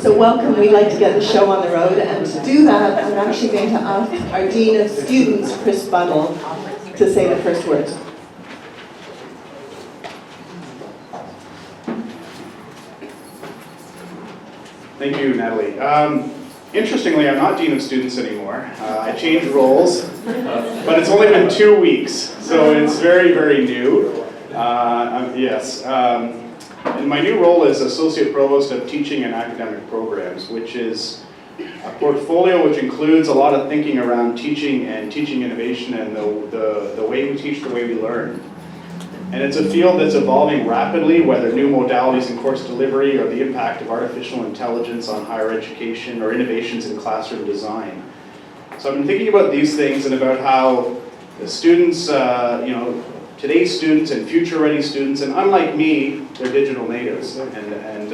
So welcome, we'd like to get the show on the road, and to do that, I'm actually going to ask our Dean of Students, Chris Buddle, to say the first words. Thank you, Natalie. Interestingly, I'm not Dean of Students anymore. I changed roles, but it's only been 2 weeks, so it's very, very new. Yes. And my new role is Associate Provost of Teaching and Academic Programs, which is a portfolio which includes a lot of thinking around teaching and teaching innovation and the way we teach, the way we learn. And it's a field that's evolving rapidly, whether new modalities in course delivery or the impact of artificial intelligence on higher education or innovations in classroom design. So I've been thinking about these things and about how the students, today's students and future-ready students, and unlike me, they're digital natives. And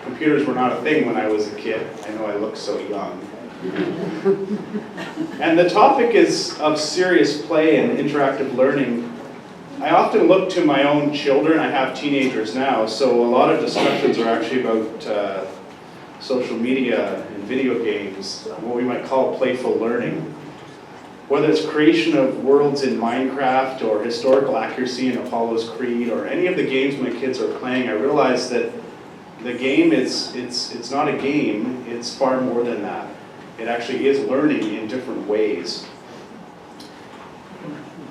computers were not a thing when I was a kid. I know I look so young. And the topic is of serious play and interactive learning. I often look to my own children. I have teenagers now, so a lot of discussions are actually about social media and video games, what we might call playful learning. Whether it's creation of worlds in Minecraft or historical accuracy in Apollo's Creed or any of the games my kids are playing, I realize that the game it's not a game, it's far more than that. It actually is learning in different ways.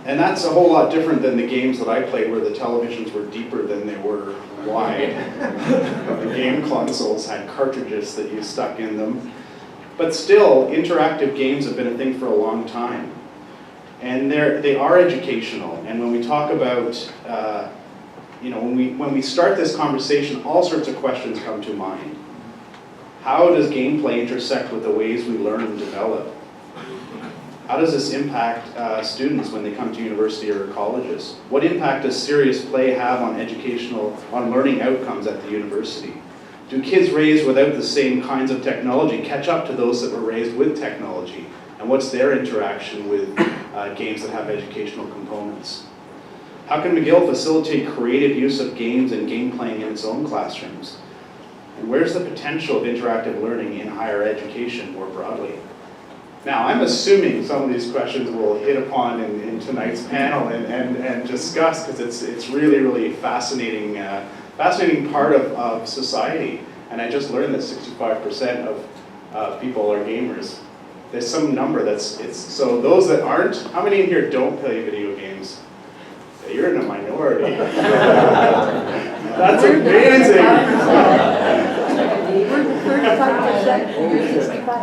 And that's a whole lot different than the games that I played where the televisions were deeper than they were wide. The game consoles had cartridges that you stuck in them. But still, interactive games have been a thing for a long time. And they are educational. And when we talk about, when we start this conversation, all sorts of questions come to mind. How does gameplay intersect with the ways we learn and develop? How does this impact students when they come to university or colleges? What impact does serious play have on learning outcomes at the university? Do kids raised without the same kinds of technology catch up to those that were raised with technology? And what's their interaction with games that have educational components? How can McGill facilitate creative use of games and game playing in its own classrooms? And where's the potential of interactive learning in higher education more broadly? Now, I'm assuming some of these questions we'll hit upon in tonight's panel and discuss, because it's really, really fascinating part of society. And I just learned that 65% of people are gamers. There's some number so those that aren't, how many in here don't play video games? You're in a minority. That's amazing.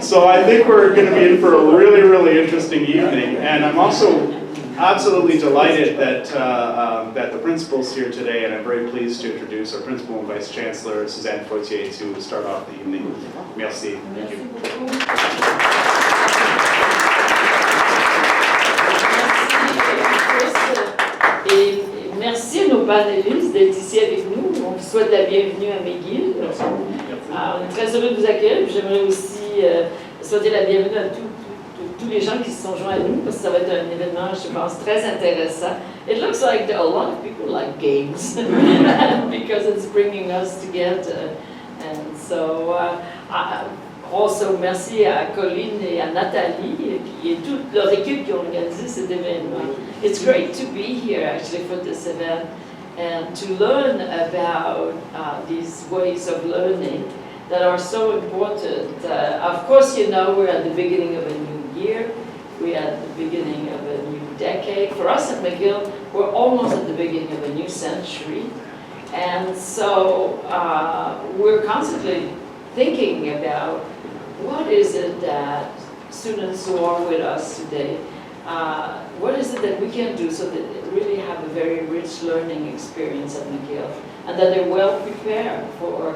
So I think we're going to be in for a really, really interesting evening, and I'm also absolutely delighted that that the principal's here today, and I'm very pleased to introduce our principal and vice chancellor, Suzanne Fortier, to start off the evening. Merci. Thank you. Et merci à nos panélistes d'être ici avec nous. On vous souhaite la bienvenue à McGill. On est très heureux de vous accueillir. J'aimerais aussi souhaiter la bienvenue à tous les gens qui se sont joints à nous, parce que ça va être un événement, je pense, très intéressant. It looks like a lot of people like games because it's bringing us together. And so, also, merci à Colline et à Nathalie et toute leur équipe qui ont organisé cet événement. It's great to be here actually for this event and to learn about these ways of learning that are so important. Of course, you know, we're at the beginning of a new year. We're at the beginning of a new decade. For us at McGill, we're almost at the beginning of a new century. And so we're constantly thinking about what is it that students who are with us today, what is it that we can do so that they really have a very rich learning experience at McGill and that they're well prepared for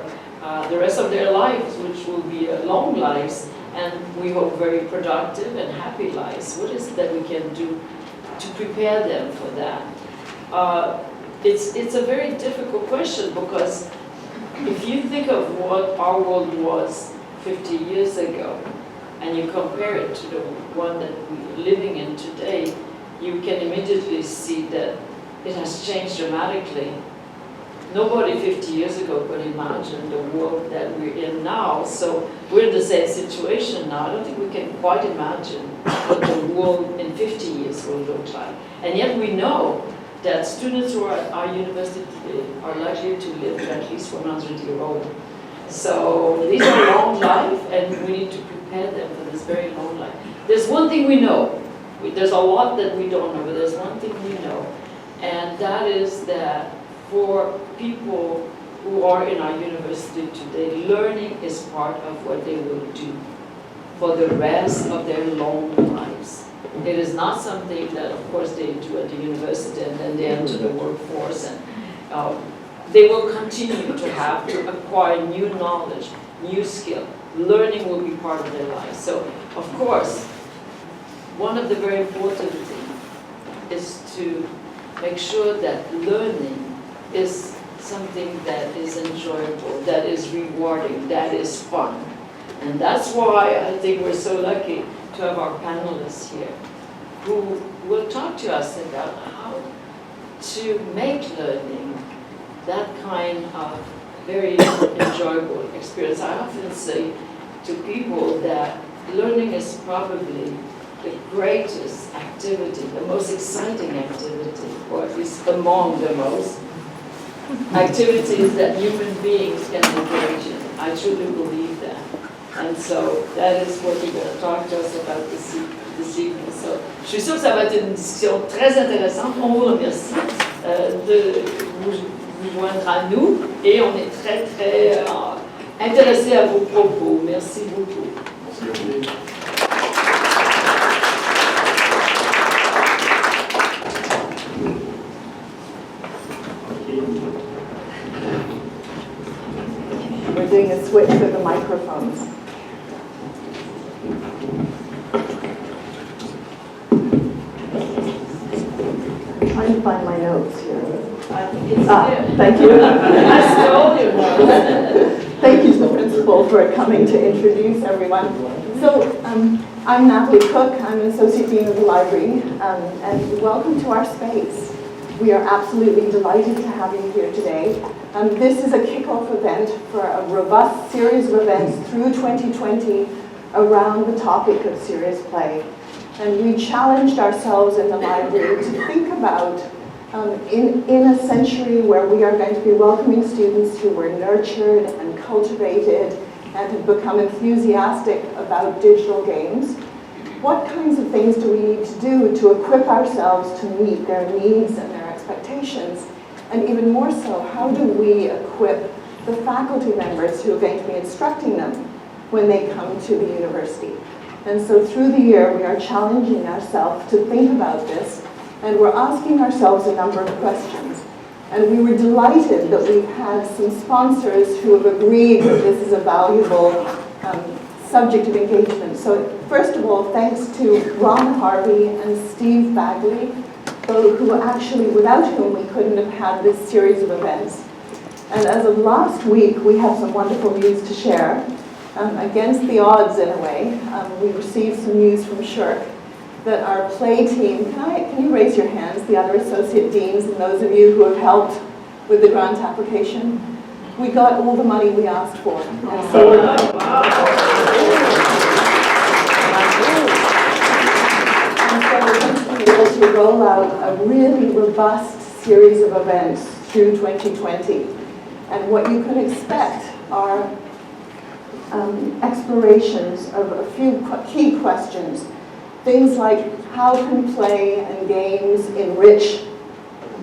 the rest of their lives, which will be long lives, and we hope very productive and happy lives. What is it that we can do to prepare them for that? It's a very difficult question, because if you think of what our world was 50 years ago, and you compare it to the one that we're living in today, you can immediately see that it has changed dramatically. nobody 50 years ago could imagine the world that we're in now. So we're in the same situation now. I don't think we can quite imagine what the world in 50 years will look like. And yet we know that students who are at our university today are likely to live at least 100 years old. So these are long life, and we need to prepare them for this very long life. There's one thing we know. There's a lot that we don't know, but there's one thing we know. And that is that for people who are in our university today, learning is part of what they will do for the rest of their long lives. It is not something that, of course, they do at the university and then they enter the workforce, and they will continue to have to acquire new knowledge, new skill. Learning will be part of their lives. So, of course, one of the very important things is to make sure that learning is something that is enjoyable, that is rewarding, that is fun. And that's why I think we're so lucky to have our panelists here who will talk to us about how to make learning that kind of very enjoyable experience. I often say to people that learning is probably the greatest activity, the most exciting activity, or at least among the most activities that human beings can engage in. I truly believe that. And so that is what you're going to talk to us about this evening. So, je suis sûre que ça va être une discussion très intéressante. On vous remercie de vous joindre à nous et on est très, très intéressés à vos propos. Merci beaucoup. Merci. We're doing a switch with the microphones. I'm trying to find my notes here. Thank you. I stole your notes. Thank you to the principal for coming to introduce everyone. So I'm Natalie Cook. I'm an Associate Dean of the Library, and welcome to our space. We are absolutely delighted to have you here today. This is a kickoff event for a robust series of events through 2020 around the topic of serious play. And we challenged ourselves in the library to think about, in a century where we are going to be welcoming students who were nurtured and cultivated and have become enthusiastic about digital games, what kinds of things do we need to do to equip ourselves to meet their needs and their expectations? And even more so, how do we equip the faculty members who are going to be instructing them when they come to the university? And so through the year, we are challenging ourselves to think about this, and we're asking ourselves a number of questions. And we were delighted that we've had some sponsors who have agreed that this is a valuable subject of engagement. So first of all, thanks to Ron Harvey and Steve Bagley, who actually, without whom we couldn't have had this series of events. And as of last week, we have some wonderful news to share. Against the odds, in a way, we received some news from Shirk that our play team, can you raise your hands, the other associate deans and those of you who have helped with the grant application? We got all the money we asked for. And so we're going to be able to roll out a really robust series of events through 2020. And what you can expect are explorations of a few key questions. Things like, how can play and games enrich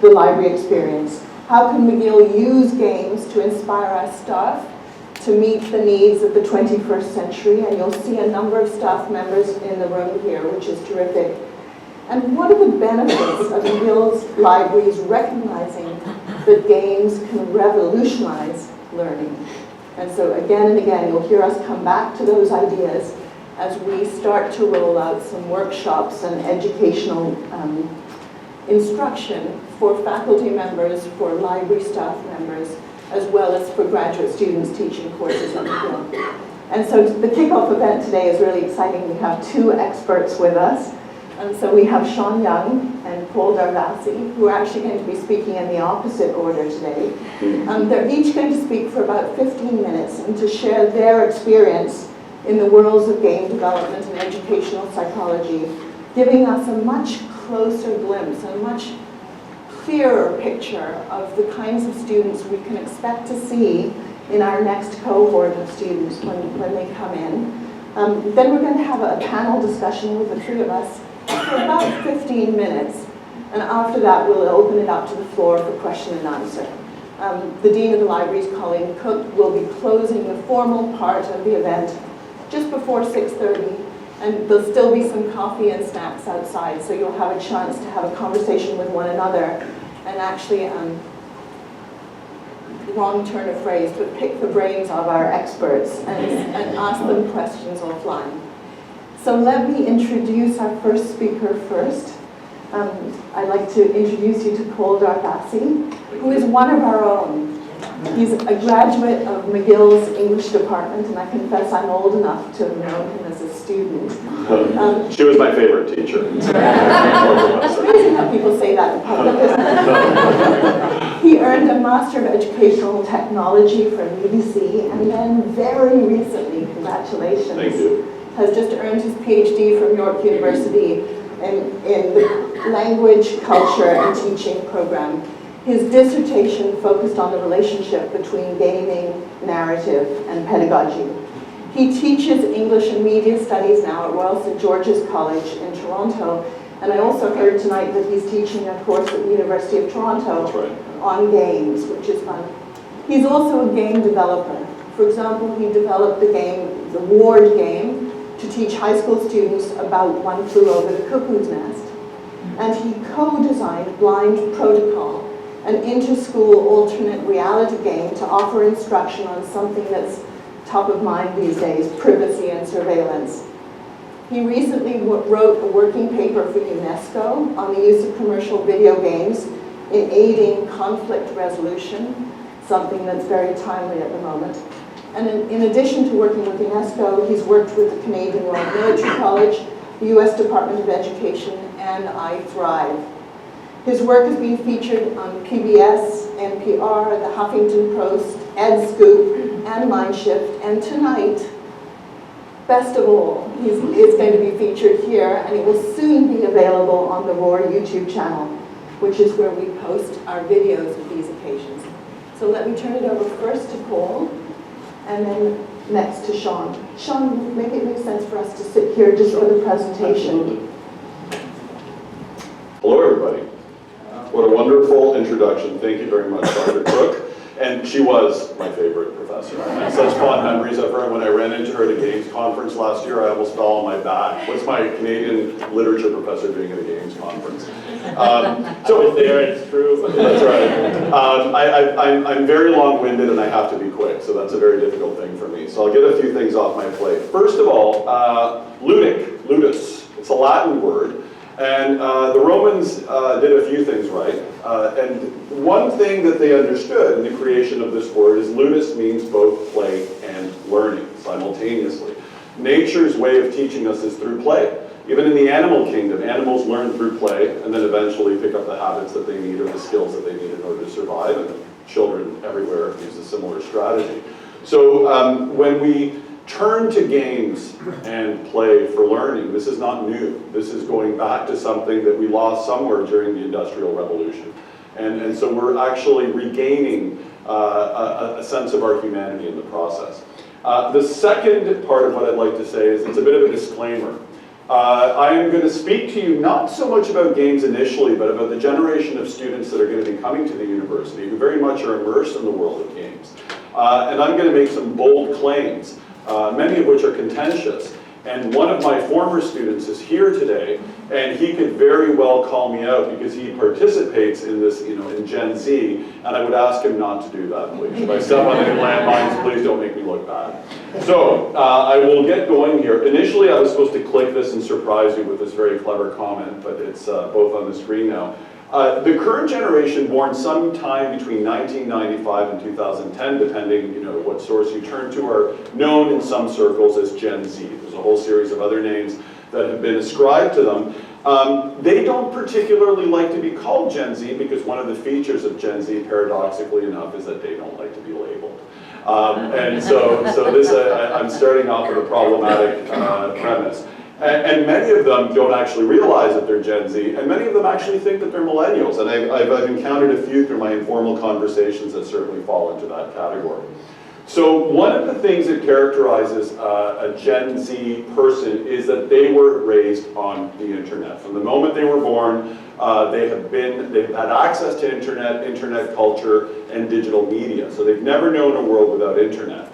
the library experience? How can McGill use games to inspire our staff to meet the needs of the 21st century? And you'll see a number of staff members in the room here, which is terrific. And what are the benefits of McGill's libraries recognizing that games can revolutionize learning? And so again and again, you'll hear us come back to those ideas as we start to roll out some workshops and educational instruction for faculty members, for library staff members, as well as for graduate students teaching courses on McGill. And so the kickoff event today is really exciting. We have two experts with us. And so we have Shawn Young and Darvasi, who are actually going to be speaking in the opposite order today. They're each going to speak for about 15 minutes and to share their experience in the worlds of game development and educational psychology, giving us a much closer glimpse and a much clearer picture of the kinds of students we can expect to see in our next cohort of students when they come in. Then we're going to have a panel discussion with the three of us for about 15 minutes. And after that, we'll open it up to the floor for question and answer. The Dean of the Libraries, Colleen Cook, will be closing the formal part of the event just before 6:30. And there'll still be some coffee and snacks outside, so you'll have a chance to have a conversation with one another and actually, wrong turn of phrase, but pick the brains of our experts and ask them questions offline. So let me introduce our first speaker first. I'd like to introduce you to Darvasi, who is one of our own. He's a graduate of McGill's English department, and I confess I'm old enough to have known him as a student. She was my favorite teacher. It's amazing how people say that in public, isn't it? He earned a Master of Educational Technology from UBC, and then very recently, congratulations, Thank you, has just earned his PhD from York University in the Language, Culture, and Teaching program. His dissertation focused on the relationship between gaming, narrative, and pedagogy. He teaches English and Media Studies now at Royal St. George's College in Toronto, and I also heard tonight that he's teaching a course at the University of Toronto on games, which is fun. He's also a game developer. For example, he developed the game, the Ward game, to teach high school students about One Flew Over the Cuckoo's Nest. And he co-designed Blind Protocol, an inter-school alternate reality game to offer instruction on something that's top of mind these days, privacy and surveillance. He recently wrote a working paper for UNESCO on the use of commercial video games in aiding conflict resolution, something that's very timely at the moment. And in addition to working with UNESCO, he's worked with the Canadian Royal Military College, the US Department of Education, and I Thrive. His work has been featured on PBS, NPR, the Huffington Post, EdScoop, and Mindshift, and tonight, best of all, he's going to be featured here, and it will soon be available on the ROAAR YouTube channel, which is where we post our videos of these occasions. So let me turn it over first to Paul, and then next to Shawn. Shawn, maybe it makes sense for us to sit here just for the presentation. Absolutely. Hello, everybody. What a wonderful introduction. Thank you very much, Dr. Cook. And she was my favorite professor. I have such fond memories of her. When I ran into her at a games conference last year, I almost fell on my back. What's my Canadian literature professor doing at a games conference? So there, it's true. That's right. I'm very long-winded and I have to be quick, so that's a very difficult thing for me. So I'll get a few things off my plate. First of all, Ludic, ludus. It's a Latin word. And the Romans did a few things right. And one thing that they understood in the creation of this word is ludus means both play and learning simultaneously. Nature's way of teaching us is through play. Even in the animal kingdom, animals learn through play and then eventually pick up the habits that they need or the skills that they need in order to survive. And children everywhere use a similar strategy. So when we turn to games and play for learning, this is not new. This is going back to something that we lost somewhere during the Industrial Revolution. And so we're actually regaining a sense of our humanity in the process. The second part of what I'd like to say is it's a bit of a disclaimer. I am going to speak to you not so much about games initially, but about the generation of students that are going to be coming to the university who very much are immersed in the world of games. And I'm going to make some bold claims, many of which are contentious. And one of my former students is here today, and he could very well call me out because he participates in this, in Gen Z, and I would ask him not to do that, please. If I step on any landmines, please don't make me look bad. So, I will get going here. Initially, I was supposed to click this and surprise you with this very clever comment, but it's both on the screen now. The current generation born sometime between 1995 and 2010, depending what source you turn to, are known in some circles as Gen Z. There's a whole series of other names that have been ascribed to them. They don't particularly like to be called Gen Z because one of the features of Gen Z, paradoxically enough, is that they don't like to be labeled. And so this, I'm starting off with a problematic premise. And many of them don't actually realize that they're Gen Z, and many of them actually think that they're millennials. And I've encountered a few through my informal conversations that certainly fall into that category. So one of the things that characterizes a Gen Z person is that they were raised on the internet. From the moment they were born, they've had access to internet culture, and digital media. So they've never known a world without internet.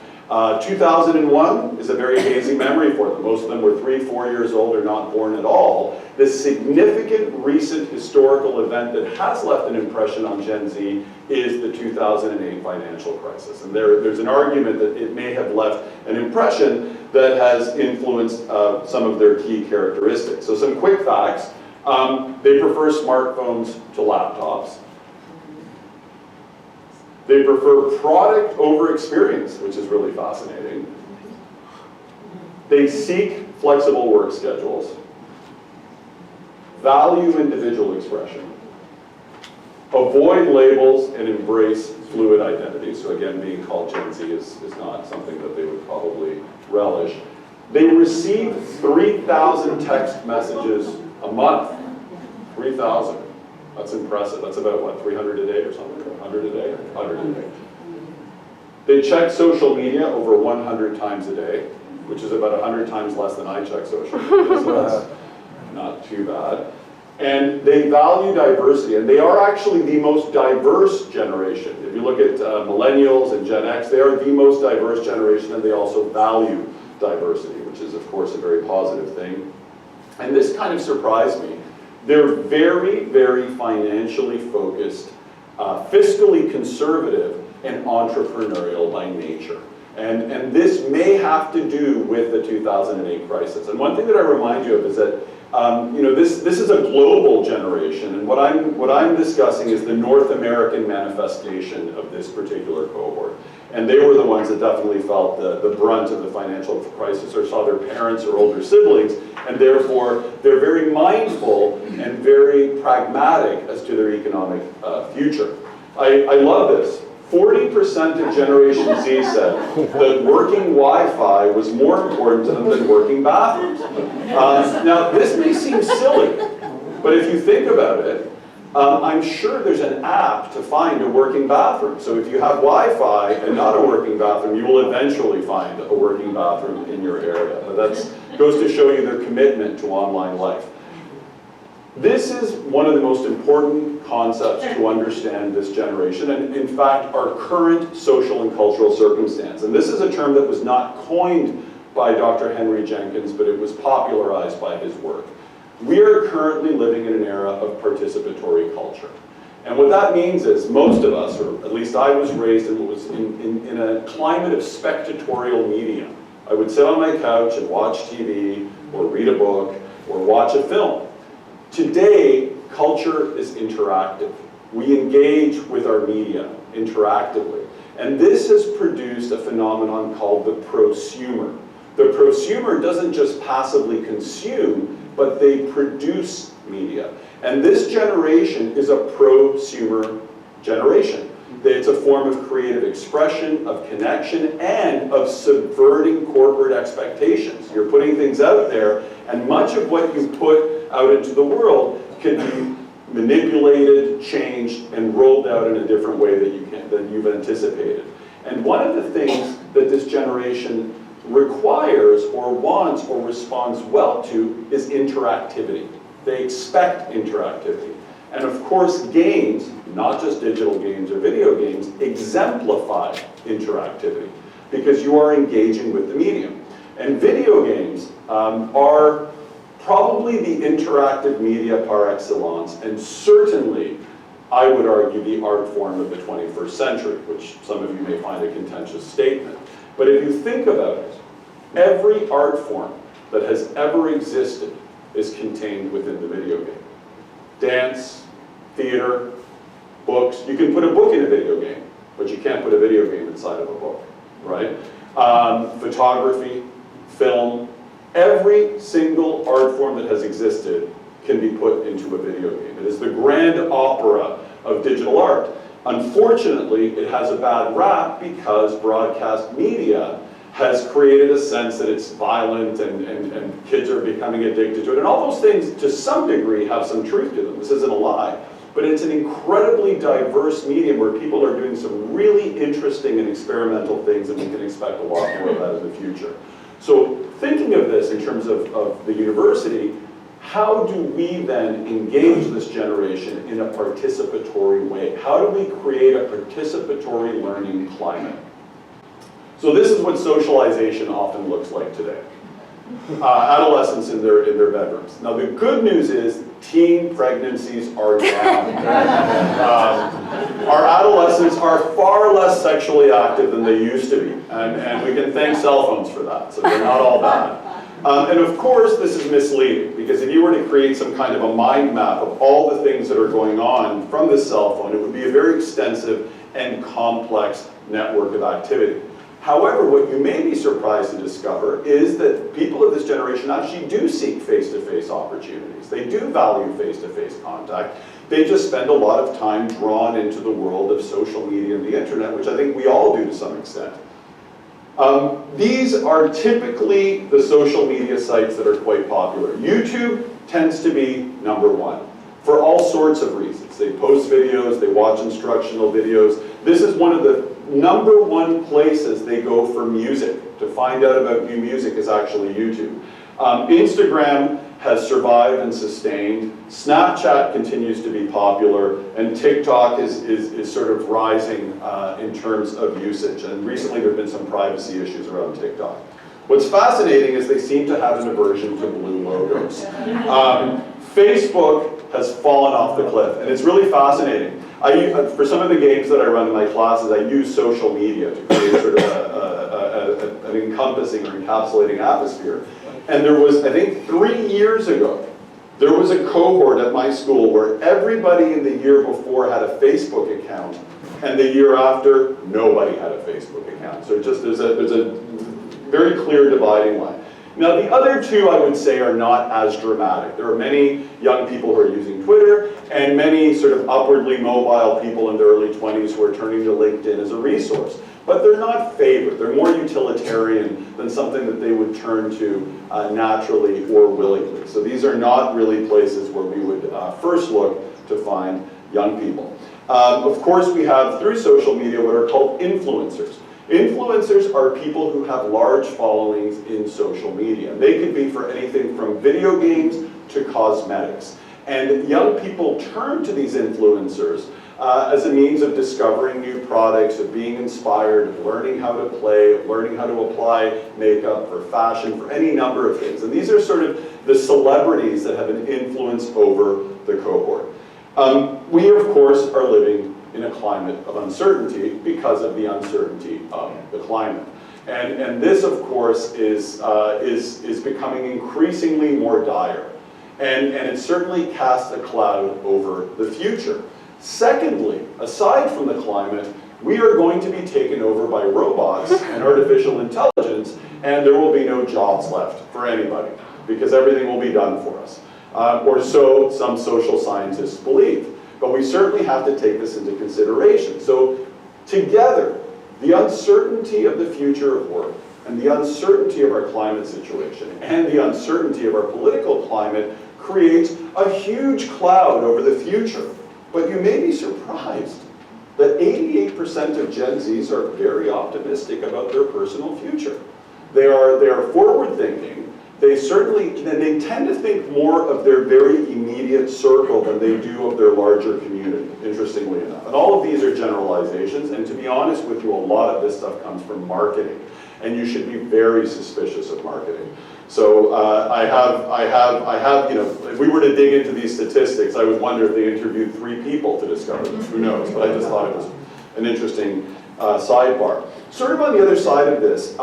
2001 is a very hazy memory for them. Most of them were 3, 4 years old or not born at all. The significant recent historical event that has left an impression on Gen Z is the 2008 financial crisis. And there's an argument that it may have left an impression that has influenced some of their key characteristics. So some quick facts. They prefer smartphones to laptops. They prefer product over experience, which is really fascinating. They seek flexible work schedules, value individual expression, avoid labels, and embrace fluid identities. So again, being called Gen Z is not something that they would probably relish. They receive 3,000 text messages a month. 3,000. That's impressive. That's about, what, 300 a day or something? 100 a day? 100 a day. They check social media over 100 times a day, which is about 100 times less than I check social media, so that's not too bad. And they value diversity, and they are actually the most diverse generation. If you look at millennials and Gen X, they are the most diverse generation, and they also value diversity, which is, of course, a very positive thing. And this kind of surprised me. They're very, very financially focused, fiscally conservative, and entrepreneurial by nature. And this may have to do with the 2008 crisis. And one thing that I remind you of is that this is a global generation, and what I'm discussing is the North American manifestation of this particular cohort. And they were the ones that definitely felt the brunt of the financial crisis, or saw their parents or older siblings, and therefore they're very mindful and very pragmatic as to their economic future. I love this. 40% of Generation Z said that working Wi-Fi was more important to them than working bathrooms. Now, this may seem silly, but if you think about it, I'm sure there's an app to find a working bathroom. So if you have Wi-Fi and not a working bathroom, you will eventually find a working bathroom in your area. But that goes to show you their commitment to online life. This is one of the most important concepts to understand this generation, and in fact, our current social and cultural circumstance. And this is a term that was not coined by Dr. Henry Jenkins, but it was popularized by his work. We are currently living in an era of participatory culture. And what that means is most of us, or at least I was raised in a climate of spectatorial media. I would sit on my couch and watch TV, or read a book, or watch a film. Today, culture is interactive. We engage with our media interactively. And this has produced a phenomenon called the prosumer. The prosumer doesn't just passively consume, but they produce media. And this generation is a prosumer generation. It's a form of creative expression, of connection, and of subverting corporate expectations. You're putting things out there, and much of what you put out into the world can be manipulated, changed, and rolled out in a different way than you've anticipated. And one of the things that this generation requires or wants or responds well to is interactivity. They expect interactivity. And of course, games, not just digital games or video games, exemplify interactivity because you are engaging with the medium. And video games are probably the interactive media par excellence, and certainly, I would argue, the art form of the 21st century, which some of you may find a contentious statement. But if you think about it, every art form that has ever existed is contained within the video game. Dance, theater, books. You can put a book in a video game, but you can't put a video game inside of a book, right? Photography, film, every single art form that has existed can be put into a video game. It is the grand opera of digital art. Unfortunately, it has a bad rap because broadcast media has created a sense that it's violent and kids are becoming addicted to it. And all those things, to some degree, have some truth to them. This isn't a lie. But it's an incredibly diverse medium where people are doing some really interesting and experimental things, and we can expect a lot more of that in the future. So thinking of this in terms of the university, how do we then engage this generation in a participatory way? How do we create a participatory learning climate? So this is what socialization often looks like today. Adolescents in their bedrooms. Now the good news is teen pregnancies are down. Our adolescents are far less sexually active than they used to be, and we can thank cell phones for that, so they're not all bad. And of course this is misleading, because if you were to create some kind of a mind map of all the things that are going on from this cell phone, it would be a very extensive and complex network of activity. However, what you may be surprised to discover is that people of this generation actually do seek face-to-face opportunities. They do value face-to-face contact. They just spend a lot of time drawn into the world of social media and the internet, which I think we all do to some extent. These are typically the social media sites that are quite popular. YouTube tends to be #1 for all sorts of reasons. They post videos, they watch instructional videos. This is one of the #1 places they go for music. To find out about new music is actually YouTube. Instagram has survived and sustained. Snapchat continues to be popular, and TikTok is sort of rising in terms of usage. And recently there have been some privacy issues around TikTok. What's fascinating is they seem to have an aversion to blue logos. Facebook has fallen off the cliff, and it's really fascinating. For some of the games that I run in my classes, I use social media to create sort of an encompassing or encapsulating atmosphere. And there was, I think 3 years ago, there was a cohort at my school where everybody in the year before had a Facebook account, and the year after, nobody had a Facebook account. So just there's a very clear dividing line. Now the other two, I would say, are not as dramatic. There are many young people who are using Twitter, and many sort of upwardly mobile people in their early 20s who are turning to LinkedIn as a resource. But they're not favored. They're more utilitarian than something that they would turn to naturally or willingly. So these are not really places where we would first look to find young people. Of course, we have, through social media, what are called influencers. Influencers are people who have large followings in social media. They could be for anything from video games to cosmetics. And young people turn to these influencers as a means of discovering new products, of being inspired, of learning how to play, of learning how to apply makeup for fashion, for any number of things. And these are sort of the celebrities that have an influence over the cohort. We, of course, are living in a climate of uncertainty because of the uncertainty of the climate. And this, of course, is becoming increasingly more dire. And it certainly casts a cloud over the future. Secondly, aside from the climate, we are going to be taken over by robots and artificial intelligence, and there will be no jobs left for anybody, because everything will be done for us. Or so some social scientists believe. But we certainly have to take this into consideration. So together, the uncertainty of the future of work, and the uncertainty of our climate situation, and the uncertainty of our political climate creates a huge cloud over the future. But you may be surprised that 88% of Gen Zs are very optimistic about their personal future. They are forward-thinking. They tend to think more of their very immediate circle than they do of their larger community, interestingly enough. And all of these are generalizations, and to be honest with you, a lot of this stuff comes from marketing. And you should be very suspicious of marketing. So I have, you know, if we were to dig into these statistics, I would wonder if they interviewed 3 people to discover this. Who knows? But I just thought it was an interesting sidebar. Sort of on the other side of this,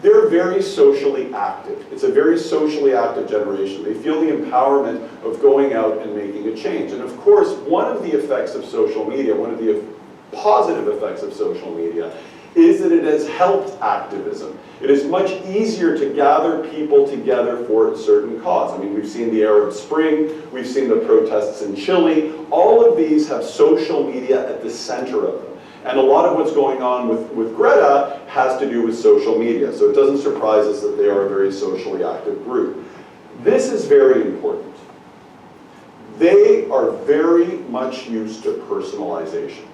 they're very socially active. It's a very socially active generation. They feel the empowerment of going out and making a change. And of course, one of the effects of social media, one of the positive effects of social media, is that it has helped activism. It is much easier to gather people together for a certain cause. I mean, we've seen the Arab Spring, we've seen the protests in Chile. All of these have social media at the center of them. And a lot of what's going on with Greta has to do with social media. So it doesn't surprise us that they are a very socially active group. This is very important. They are very much used to personalization.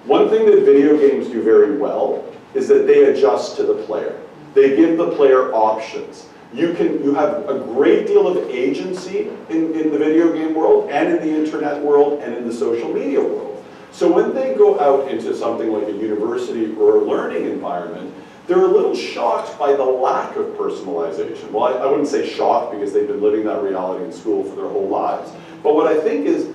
One thing that video games do very well is that they adjust to the player. They give the player options. You have a great deal of agency in the video game world and in the internet world and in the social media world. So when they go out into something like a university or a learning environment, they're a little shocked by the lack of personalization. Well, I wouldn't say shocked because they've been living that reality in school for their whole lives. But what I think is,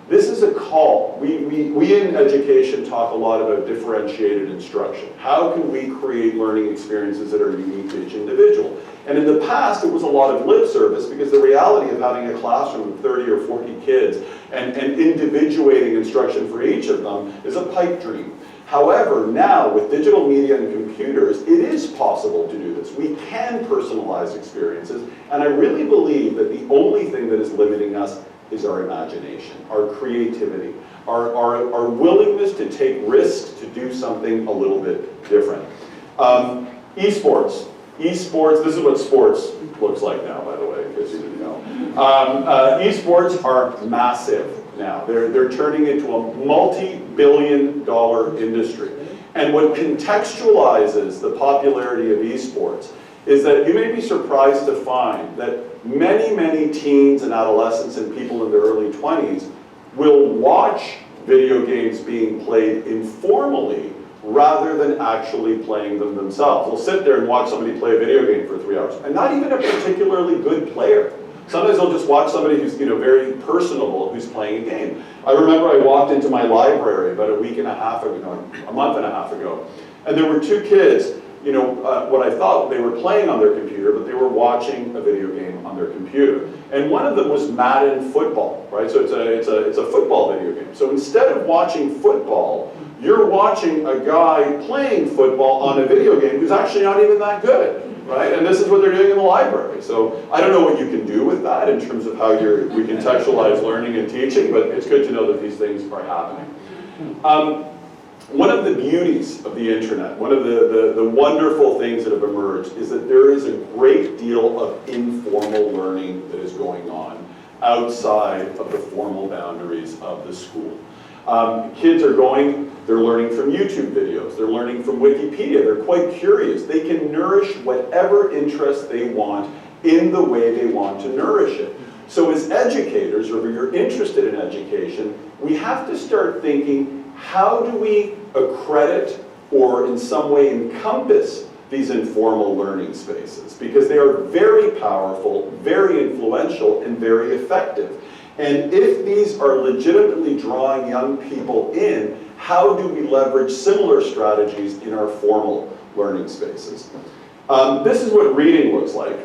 this is a call. We in education talk a lot about differentiated instruction. How can we create learning experiences that are unique to each individual? And in the past, it was a lot of lip service because the reality of having a classroom of 30 or 40 kids and individuating instruction for each of them is a pipe dream. However, now with digital media and computers, it is possible to do this. We can personalize experiences, and I really believe that the only thing that is limiting us is our imagination, our creativity, our willingness to take risks to do something a little bit different. Esports. Esports, this is what sports looks like now, by the way, in case you didn't know. Esports are massive now. They're turning into a multi-billion-dollar industry. And what contextualizes the popularity of esports is that you may be surprised to find that many, many teens and adolescents and people in their early 20s will watch video games being played informally rather than actually playing them themselves. They'll sit there and watch somebody play a video game for 3 hours, and not even a particularly good player. Sometimes they'll just watch somebody who's very personable, who's playing a game. I remember I walked into my library about a month and a half ago, and there were two kids, what I thought they were playing on their computer, but they were watching a video game on their computer. And one of them was Madden football, right? So it's a football video game. So instead of watching football, you're watching a guy playing football on a video game who's actually not even that good, right? And this is what they're doing in the library. So I don't know what you can do with that in terms of how we contextualize learning and teaching, but it's good to know that these things are happening. One of the beauties of the internet, one of the wonderful things that have emerged is that there is a great deal of informal learning that is going on outside of the formal boundaries of the school. Kids are they're learning from YouTube videos, they're learning from Wikipedia, they're quite curious. They can nourish whatever interest they want in the way they want to nourish it. So as educators, or if you're interested in education, we have to start thinking, how do we accredit or in some way encompass these informal learning spaces? Because they are very powerful, very influential, and very effective. And if these are legitimately drawing young people in, how do we leverage similar strategies in our formal learning spaces? This is what reading looks like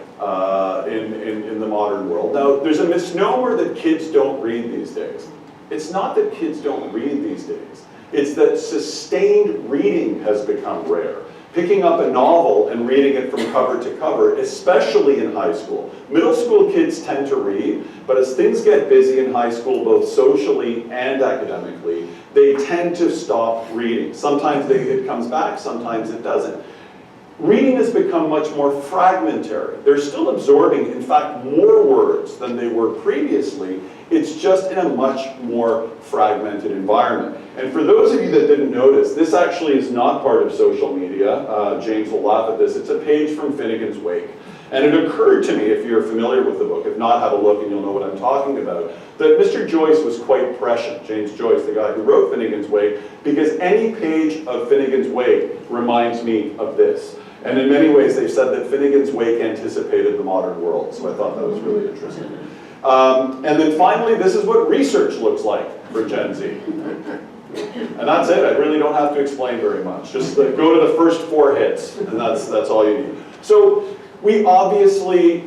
in the modern world. Now, there's a misnomer that kids don't read these days. It's not that kids don't read these days. It's that sustained reading has become rare. Picking up a novel and reading it from cover to cover, especially in high school. Middle school kids tend to read, but as things get busy in high school, both socially and academically, they tend to stop reading. Sometimes it comes back, sometimes it doesn't. Reading has become much more fragmentary. They're still absorbing, in fact, more words than they were previously. It's just in a much more fragmented environment. And for those of you that didn't notice, this actually is not part of social media. James will laugh at this. It's a page from Finnegan's Wake. And it occurred to me, if you're familiar with the book, if not, have a look and you'll know what I'm talking about, that Mr. Joyce was quite prescient, James Joyce, the guy who wrote Finnegan's Wake, because any page of Finnegan's Wake reminds me of this. And in many ways, they've said that Finnegan's Wake anticipated the modern world, so I thought that was really interesting. And then finally, this is what research looks like for Gen Z. And that's it. I really don't have to explain very much. Just go to the first 4 hits, and that's all you need. So we obviously,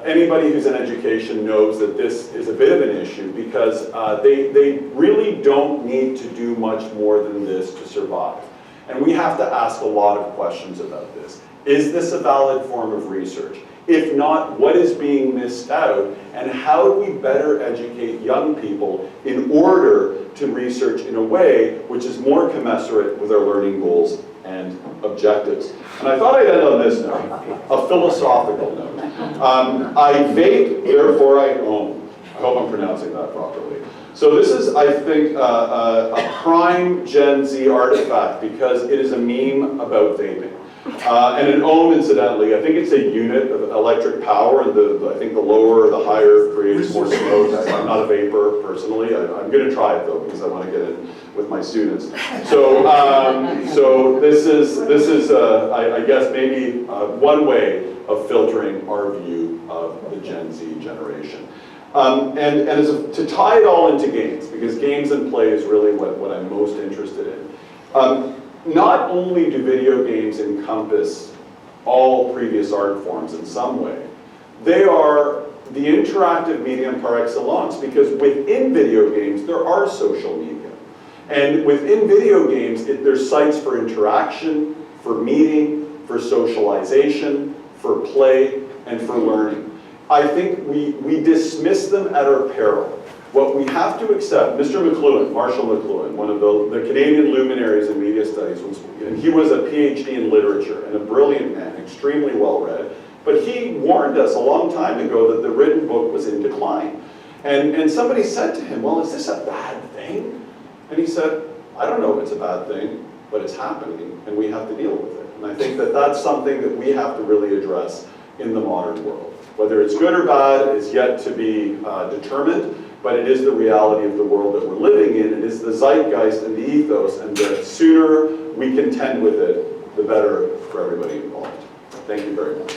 anybody who's in education knows that this is a bit of an issue because they really don't need to do much more than this to survive. And we have to ask a lot of questions about this. Is this a valid form of research? If not, what is being missed out? And how do we better educate young people in order to research in a way which is more commensurate with our learning goals and objectives? And I thought I'd end on this note, a philosophical note. I vape, therefore I own. I hope I'm pronouncing that properly. So this is, I think, a prime Gen Z artifact because it is a meme about vaping. And an ohm, incidentally, I think it's a unit of electric power, and I think the lower or the higher creates more smoke. I'm not a vapor personally. I'm going to try it though because I want to get in with my students. So, so this is I guess maybe one way of filtering our view of the Gen Z generation. To tie it all into games, because games and play is really what I'm most interested in. Not only do video games encompass all previous art forms in some way, they are the interactive medium par excellence, because within video games there are social media. And within video games, there's sites for interaction, for meeting, for socialization, for play, and for learning. I think we dismiss them at our peril. What we have to accept, Mr. McLuhan, Marshall McLuhan, one of the Canadian luminaries in media studies, and he was a PhD in literature and a brilliant man, extremely well-read, but he warned us a long time ago that the written book was in decline. And somebody said to him, well, is this a bad thing? And he said, I don't know if it's a bad thing, but it's happening, and we have to deal with it. And I think that that's something that we have to really address in the modern world. Whether it's good or bad is yet to be determined, but it is the reality of the world that we're living in. It is the zeitgeist and the ethos, and the sooner we contend with it, the better for everybody involved. Thank you very much.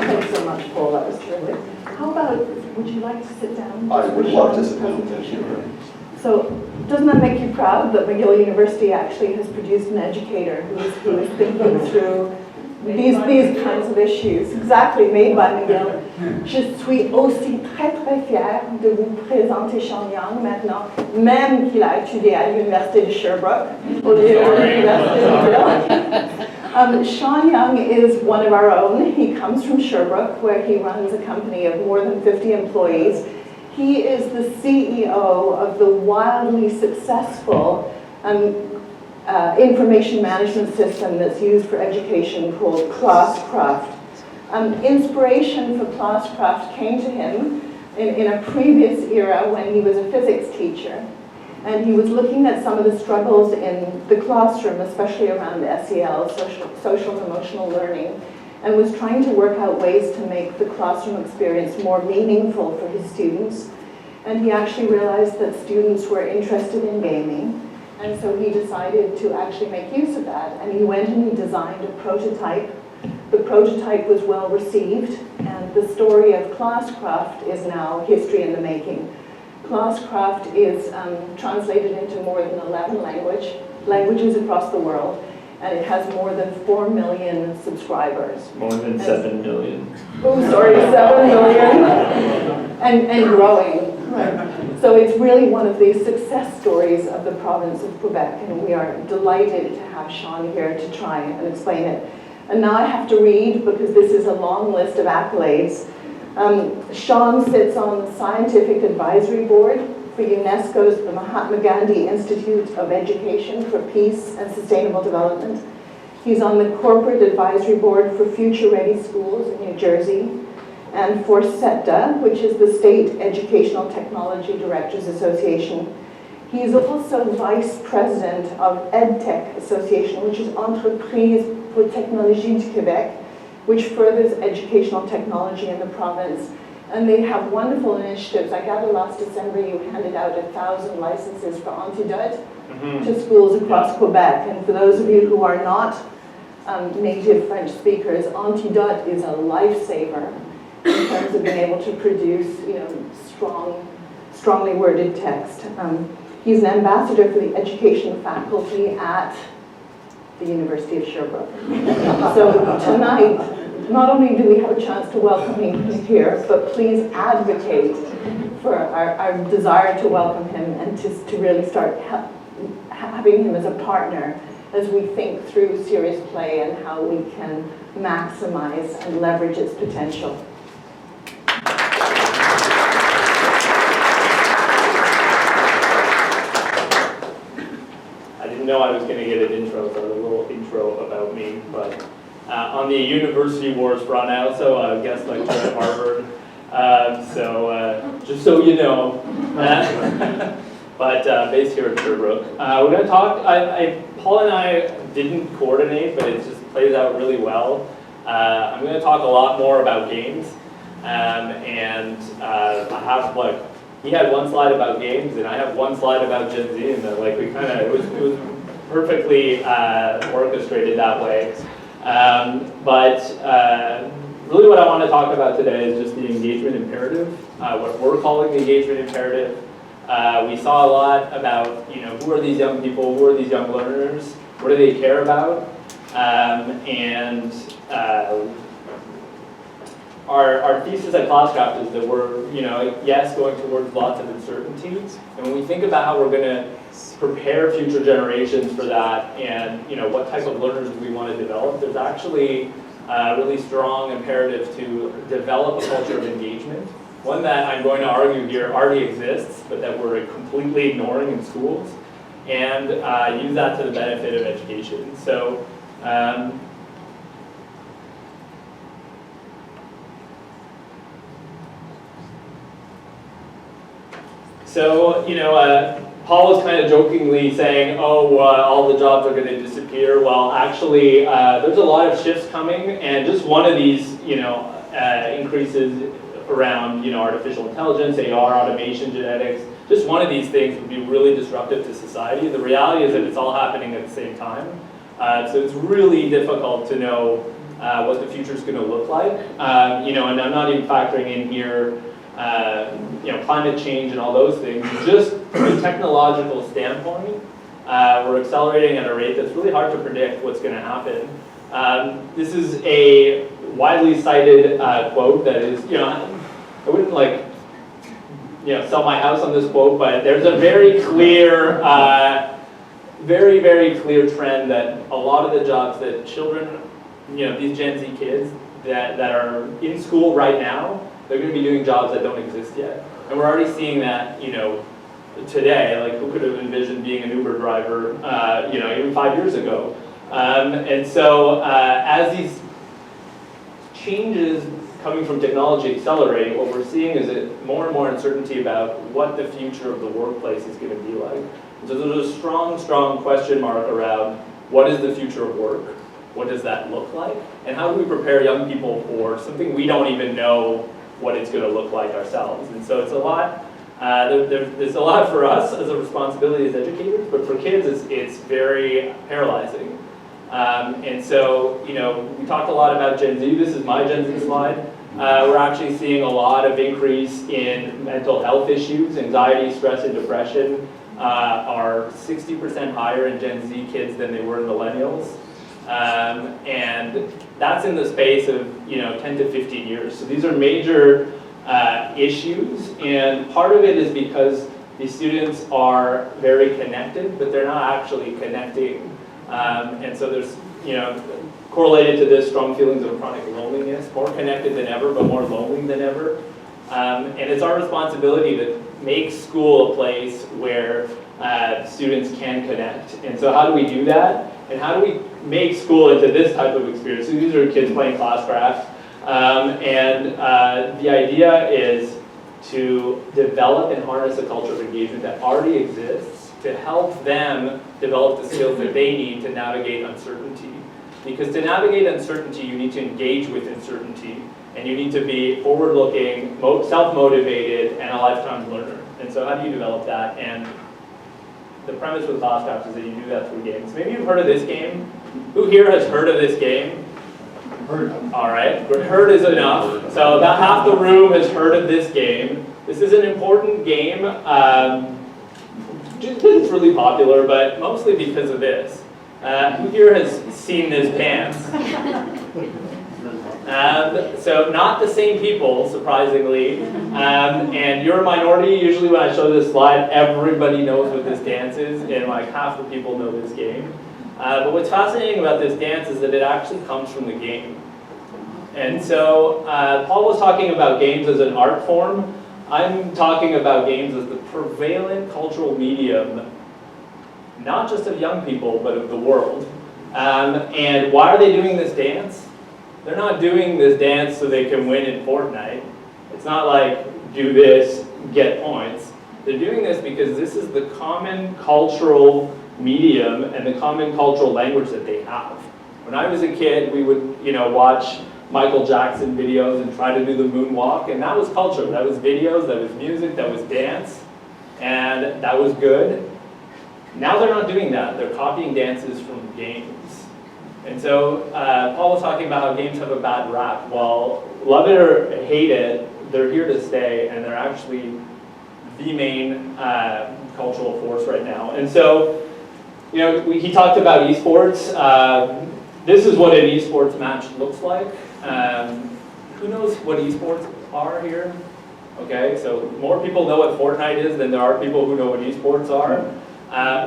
Thanks so much, Paul. That was terrific. How about, would you like to sit down? I would love to sit down. Thank you. So, doesn't that make you proud that McGill University actually has produced an educator who is thinking through these kinds of issues, exactly, made by McGill. Je suis aussi très fière de vous présenter Shawn Young maintenant, même qu'il a étudié à l'Université de Sherbrooke, au lieu de l'Université de McGill. Shawn Young is one of our own. He comes from Sherbrooke, where he runs a company of more than 50 employees. He is the CEO of the wildly successful information management system that's used for education called Classcraft. Inspiration for Classcraft came to him in a previous era when he was a physics teacher. And he was looking at some of the struggles in the classroom, especially around SEL, social and emotional learning, and was trying to work out ways to make the classroom experience more meaningful for his students. And he actually realized that students were interested in gaming. And so he decided to actually make use of that. And he went and he designed a prototype. The prototype was well received. And the story of Classcraft is now history in the making. Classcraft is translated into more than 11 languages across the world. And it has more than 4 million subscribers. More than 7 million. Oh, sorry, 7 million. And growing. Right. So it's really one of the success stories of the province of Quebec, and we are delighted to have Shawn here to try and explain it. And now I have to read, because this is a long list of accolades. Shawn sits on the Scientific Advisory Board for UNESCO's the Mahatma Gandhi Institute of Education for Peace and Sustainable Development. He's on the Corporate Advisory Board for Future Ready Schools in New Jersey, and for SETDA, which is the State Educational Technology Directors Association. He's also Vice President of EdTech Association, which is Entreprise pour Technologie du Québec, which furthers educational technology in the province. And they have wonderful initiatives. I gather last December you handed out 1,000 licenses for Antidote to schools across Quebec. And for those of you who are not native French speakers, Antidote is a lifesaver in terms of being able to produce, strongly worded text. He's an ambassador for the education faculty at the University of Sherbrooke. So tonight, not only do we have a chance to welcome him here, but please advocate for our desire to welcome him and to really start having him as a partner as we think through serious play and how we can maximize and leverage its potential. I didn't know I was going to get an intro, so a little intro about me. But on the University Wars front, I also guest lecture at Harvard. Just so you know, but based here at Sherbrooke. We're going to talk, Paul and I didn't coordinate, but it just plays out really well. I'm going to talk a lot more about games, and I have he had one slide about games, and I have one slide about Gen Z, and we kind of, it was perfectly orchestrated that way. Really what I want to talk about today is just the engagement imperative, what we're calling the engagement imperative. We saw a lot about, who are these young people, who are these young learners, what do they care about, our thesis at Classcraft is that we're, yes, going towards lots of uncertainty, and when we think about how we're going to prepare future generations for that, and what type of learners do we want to develop, there's actually a really strong imperative to develop a culture of engagement. One that I'm going to argue here already exists, but that we're completely ignoring in schools, and use that to the benefit of education. So, Paul was kind of jokingly saying, all the jobs are going to disappear. Well, actually, there's a lot of shifts coming, and just one of these, increases around, artificial intelligence, AR, automation, genetics, just one of these things would be really disruptive to society. The reality is that it's all happening at the same time. So it's really difficult to know what the future is going to look like. And I'm not even factoring in here climate change and all those things. Just from a technological standpoint, we're accelerating at a rate that's really hard to predict what's going to happen. This is a widely cited quote that is, I wouldn't sell my house on this quote, but there's a very clear, very, very clear trend that a lot of the jobs that children, these Gen Z kids that are in school right now, they're going to be doing jobs that don't exist yet. And we're already seeing that, today, who could have envisioned being an Uber driver, even 5 years ago. And so as these changes coming from technology accelerating, what we're seeing is more and more uncertainty about what the future of the workplace is going to be like. And so there's a strong, strong question mark around what is the future of work? What does that look like? And how do we prepare young people for something we don't even know what it's going to look like ourselves? And so it's a lot, there's a lot for us as a responsibility as educators, but for kids it's very paralyzing. And so, we talked a lot about Gen Z. This is my Gen Z slide. We're actually seeing a lot of increase in mental health issues. Anxiety, stress, and depression are 60% higher in Gen Z kids than they were in millennials. And that's in the space of 10 to 15 years. So these are major issues, and part of it is because these students are very connected, but they're not actually connecting. And so there's correlated to this strong feelings of chronic loneliness, more connected than ever, but more lonely than ever. And it's our responsibility to make school a place where students can connect. And so how do we do that? And how do we make school into this type of experience? So these are kids playing Classcraft. The idea is to develop and harness a culture of engagement that already exists to help them develop the skills that they need to navigate uncertainty. Because to navigate uncertainty, you need to engage with uncertainty, and you need to be forward-looking, self-motivated, and a lifetime learner. And so how do you develop that? And the premise with Classcraft is that you do that through games. Maybe you've heard of this game. Who here has heard of this game? Heard. All right, heard is enough. So about half the room has heard of this game. This is an important game, just because it's really popular, but mostly because of this. Who here has seen this dance? So not the same people, surprisingly. And you're a minority. Usually when I show this slide, everybody knows what this dance is, and like half the people know this game. But what's fascinating about this dance is that it actually comes from the game. And so Paul was talking about games as an art form. I'm talking about games as the prevalent cultural medium, not just of young people, but of the world. And why are they doing this dance? They're not doing this dance so they can win in Fortnite. It's not like, do this, get points. They're doing this because this is the common cultural medium and the common cultural language that they have. When I was a kid, we would, watch Michael Jackson videos and try to do the moonwalk, and that was culture. That was videos, that was music, that was dance, and that was good. Now they're not doing that. They're copying dances from games. And so Paul was talking about how games have a bad rap. Well, love it or hate it, they're here to stay, and they're actually the main cultural force right now. And so, he talked about esports. This is what an esports match looks like. Who knows what esports are here? Okay, so more people know what Fortnite is than there are people who know what esports are.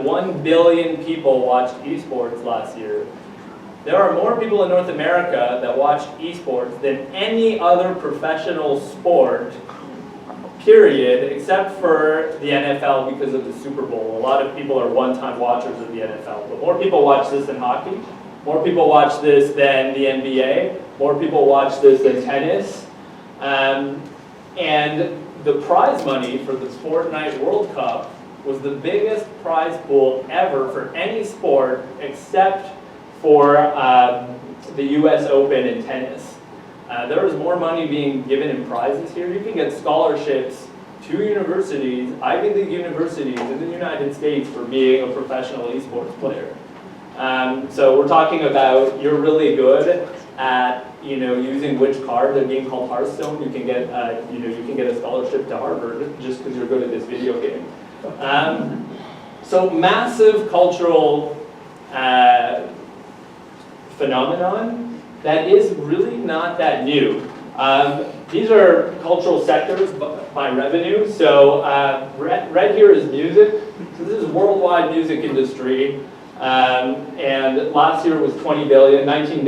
1 billion people watched esports last year. There are more people in North America that watch esports than any other professional sport, period, except for the NFL because of the Super Bowl. A lot of people are one-time watchers of the NFL, but more people watch this than hockey. More people watch this than the NBA. More people watch this than tennis. And the prize money for the Fortnite World Cup was the biggest prize pool ever for any sport except for the US Open in tennis. There was more money being given in prizes here. You can get scholarships to universities, Ivy League universities in the United States for being a professional esports player. So we're talking about you're really good at using which card. A game called Hearthstone, you can get you can get a scholarship to Harvard just because you're good at this video game. So massive cultural phenomenon that is really not that new. These are cultural sectors by revenue. So red here is music. So this is worldwide music industry. And last year was 20 billion, 19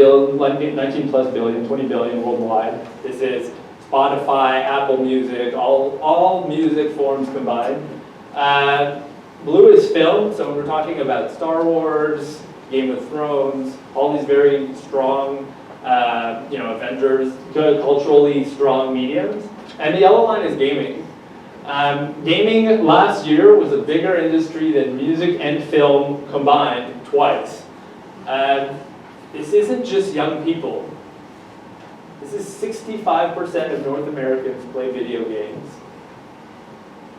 plus billion, 20 billion worldwide. This is Spotify, Apple Music, all music forms combined. Blue is film, so we're talking about Star Wars, Game of Thrones, all these very strong, Avengers, good culturally strong mediums. And the yellow line is gaming. Gaming last year was a bigger industry than music and film combined twice. This isn't just young people. This is 65% of North Americans play video games.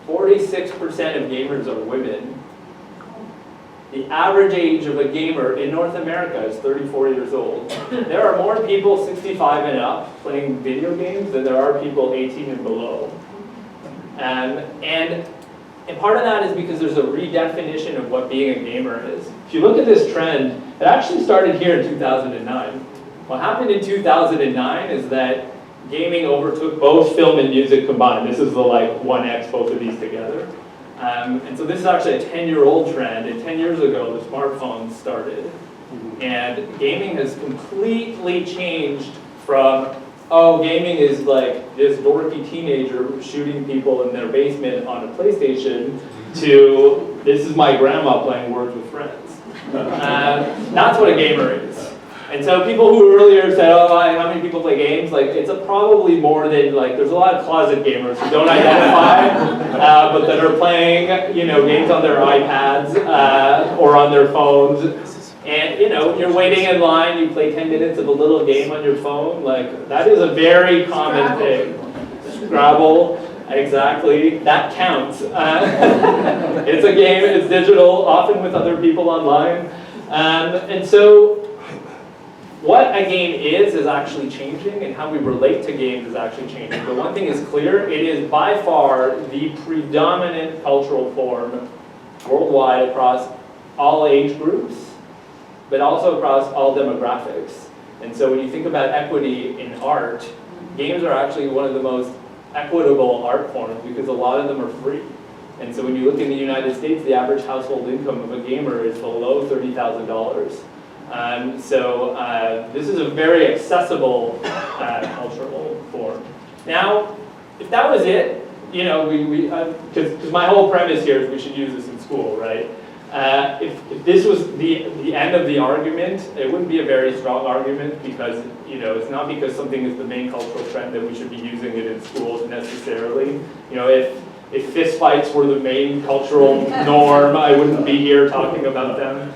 46% of gamers are women. The average age of a gamer in North America is 34 years old. There are more people 65 and up playing video games than there are people 18 and below. And part of that is because there's a redefinition of what being a gamer is. If you look at this trend, it actually started here in 2009. What happened in 2009 is that gaming overtook both film and music combined. This is the 1x, both of these together. And so this is actually a 10-year-old trend, and 10 years ago the smartphones started. And gaming has completely changed from, gaming is like this dorky teenager shooting people in their basement on a PlayStation, to this is my grandma playing Words with Friends. That's what a gamer is. And so people who earlier said, how many people play games? It's probably more than, there's a lot of closet gamers who don't identify, but that are playing, games on their iPads or on their phones. And, you're waiting in line, you play 10 minutes of a little game on your phone. That is a very common thing. Scrabble, exactly. That counts. It's a game, it's digital, often with other people online. And so, what a game is actually changing, and how we relate to games is actually changing. But one thing is clear, it is by far the predominant cultural form worldwide across all age groups, but also across all demographics. And so when you think about equity in art, games are actually one of the most equitable art forms because a lot of them are free. And so when you look in the United States, the average household income of a gamer is below $30,000. So this is a very accessible cultural form. Now, if that was it, you know, because my whole premise here is we should use this in school, right? If this was the end of the argument, it wouldn't be a very strong argument because, you know, it's not because something is the main cultural trend that we should be using it in schools necessarily. You know, if fist fights were the main cultural norm, I wouldn't be here talking about them.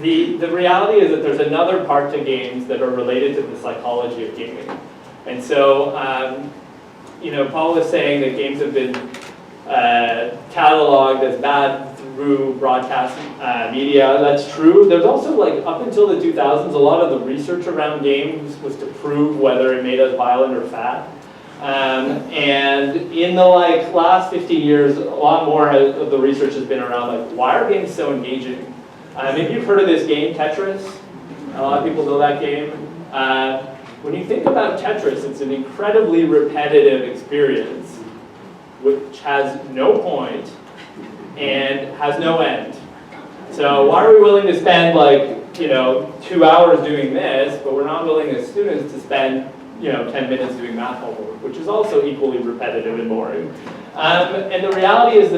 The reality is that there's another part to games that are related to the psychology of gaming. And so, you know, Paul was saying that games have been cataloged as bad through broadcast media. That's true. There's also, like, up until the 2000s, a lot of the research around games was to prove whether it made us violent or fat. And in the last 15 years, a lot more of the research has been around, like, why are games so engaging? Maybe you've heard of this game, Tetris. A lot of people know that game. When you think about Tetris, it's an incredibly repetitive experience which has no point and has no end. So why are we willing to spend, like, you know, 2 hours doing this, but we're not willing as students to spend, you know, 10 minutes doing math homework, which is also equally repetitive and boring. And the reality is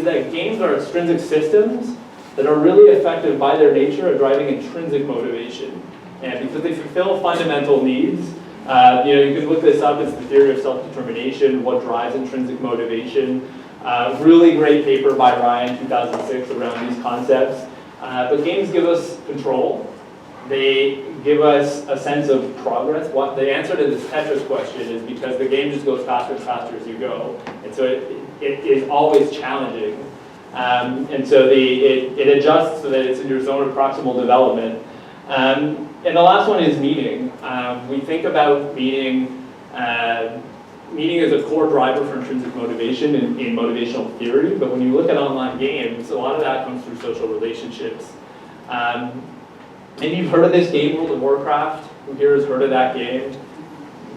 that games are extrinsic systems that are really effective by their nature at driving intrinsic motivation. And because they fulfill fundamental needs, you know, you can look this up, it's the theory of self-determination, what drives intrinsic motivation. Really great paper by Ryan, 2006, around these concepts. But games give us control. They give us a sense of progress. The answer to this Tetris question is because the game just goes faster and faster as you go. And so it is always challenging. And so it adjusts so that it's in your zone of proximal development. And the last one is meaning. We think about meaning as a core driver for intrinsic motivation in motivational theory, but when you look at online games, a lot of that comes through social relationships. Maybe you've heard of this game, World of Warcraft. Who here has heard of that game?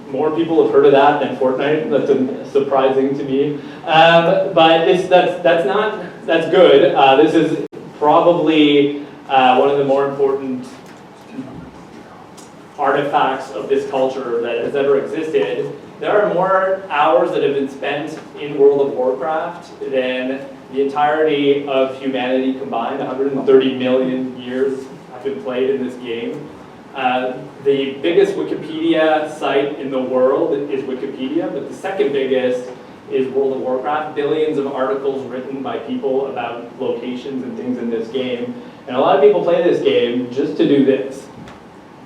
More people have heard of that than Fortnite. That's surprising to me. But that's good. This is probably one of the more important artifacts of this culture that has ever existed. There are more hours that have been spent in World of Warcraft than the entirety of humanity combined. 130 million years have been played in this game. The biggest Wikipedia site in the world is Wikipedia, but the second biggest is World of Warcraft. Billions of articles written by people about locations and things in this game. And a lot of people play this game just to do this.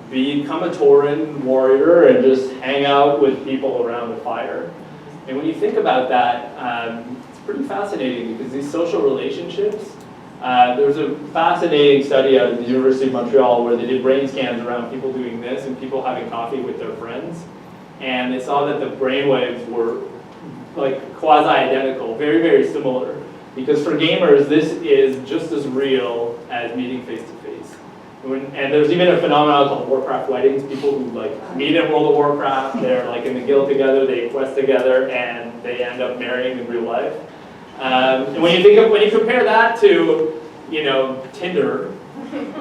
Become a Tauren warrior and just hang out with people around the fire. And when you think about that, it's pretty fascinating because these social relationships, there's a fascinating study out of the University of Montreal where they did brain scans around people doing this and people having coffee with their friends. And they saw that the brainwaves were like quasi-identical, very, very similar. Because for gamers, this is just as real as meeting face-to-face. And there's even a phenomenon called Warcraft weddings. People who like meet in World of Warcraft, they're like in McGill together, they quest together, and they end up marrying in real life. And when you compare that to, you know, Tinder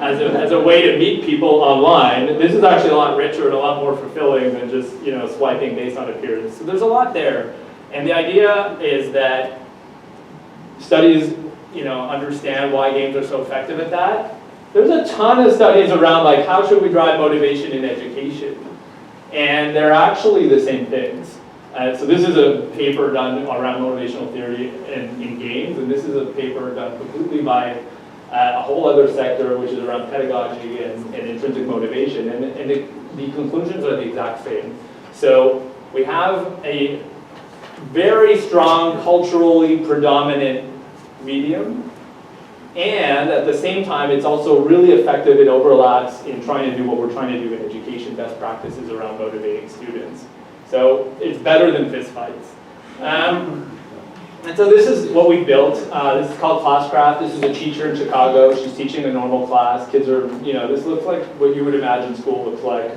as a way to meet people online, this is actually a lot richer and a lot more fulfilling than just, you know, swiping based on appearance. So there's a lot there. And the idea is that studies, you know, understand why games are so effective at that. There's a ton of studies around like how should we drive motivation in education, and they're actually the same things. So this is a paper done around motivational theory in games, and this is a paper done completely by a whole other sector, which is around pedagogy and intrinsic motivation, and the conclusions are the exact same. So we have a very strong culturally predominant medium, and at the same time it's also really effective. It overlaps in trying to do what we're trying to do in education, best practices around motivating students. So it's better than fistfights. And so this is what we built. This is called Classcraft. This is a teacher in Chicago. She's teaching a normal class. Kids are, this looks like what you would imagine school looks like.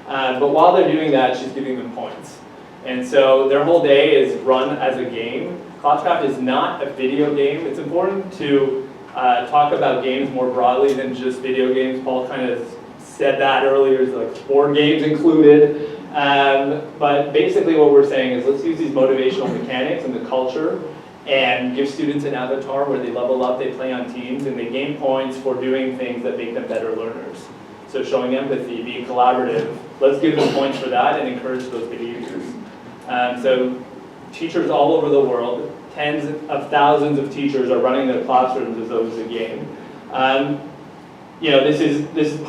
But while they're doing that, she's giving them points. And so their whole day is run as a game. Classcraft is not a video game. It's important to talk about games more broadly than just video games. Paul kind of said that earlier, there's like board games included. But basically what we're saying is let's use these motivational mechanics and the culture and give students an avatar where they level up, they play on teams, and they gain points for doing things that make them better learners. So showing empathy, being collaborative, let's give them points for that and encourage those behaviors. So teachers all over the world, tens of thousands of teachers are running their classrooms as though it's a game. This is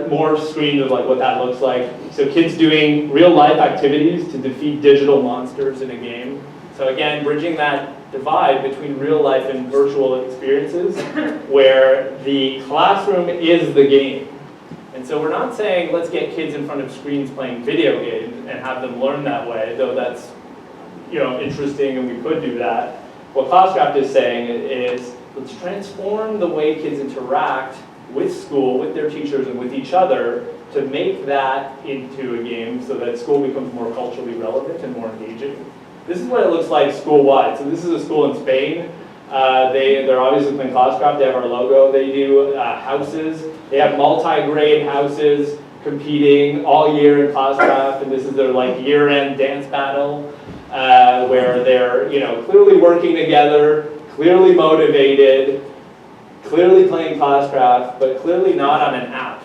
more screen of like what that looks like. So kids doing real life activities to defeat digital monsters in a game. So again, bridging that divide between real life and virtual experiences where the classroom is the game. And so we're not saying let's get kids in front of screens playing video games and have them learn that way, though that's interesting and we could do that. What Classcraft is saying is let's transform the way kids interact with school, with their teachers, and with each other to make that into a game so that school becomes more culturally relevant and more engaging. This is what it looks like school-wide. So this is a school in Spain. They're obviously playing Classcraft. They have our logo. They do houses. They have multi-grade houses competing all year in Classcraft, and this is their like year-end dance battle where they're clearly working together, clearly motivated, clearly playing Classcraft, but clearly not on an app.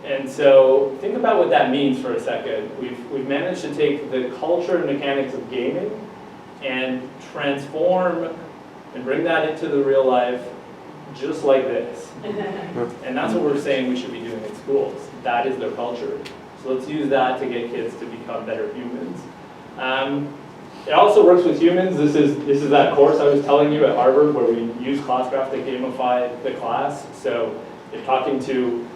And so think about what that means for a second. We've managed to take the culture and mechanics of gaming and transform and bring that into the real life just like this. And that's what we're saying we should be doing in schools. That is their culture. So let's use that to get kids to become better humans. It also works with humans. This is that course I was telling you at Harvard where we use Classcraft to gamify the class. So if talking to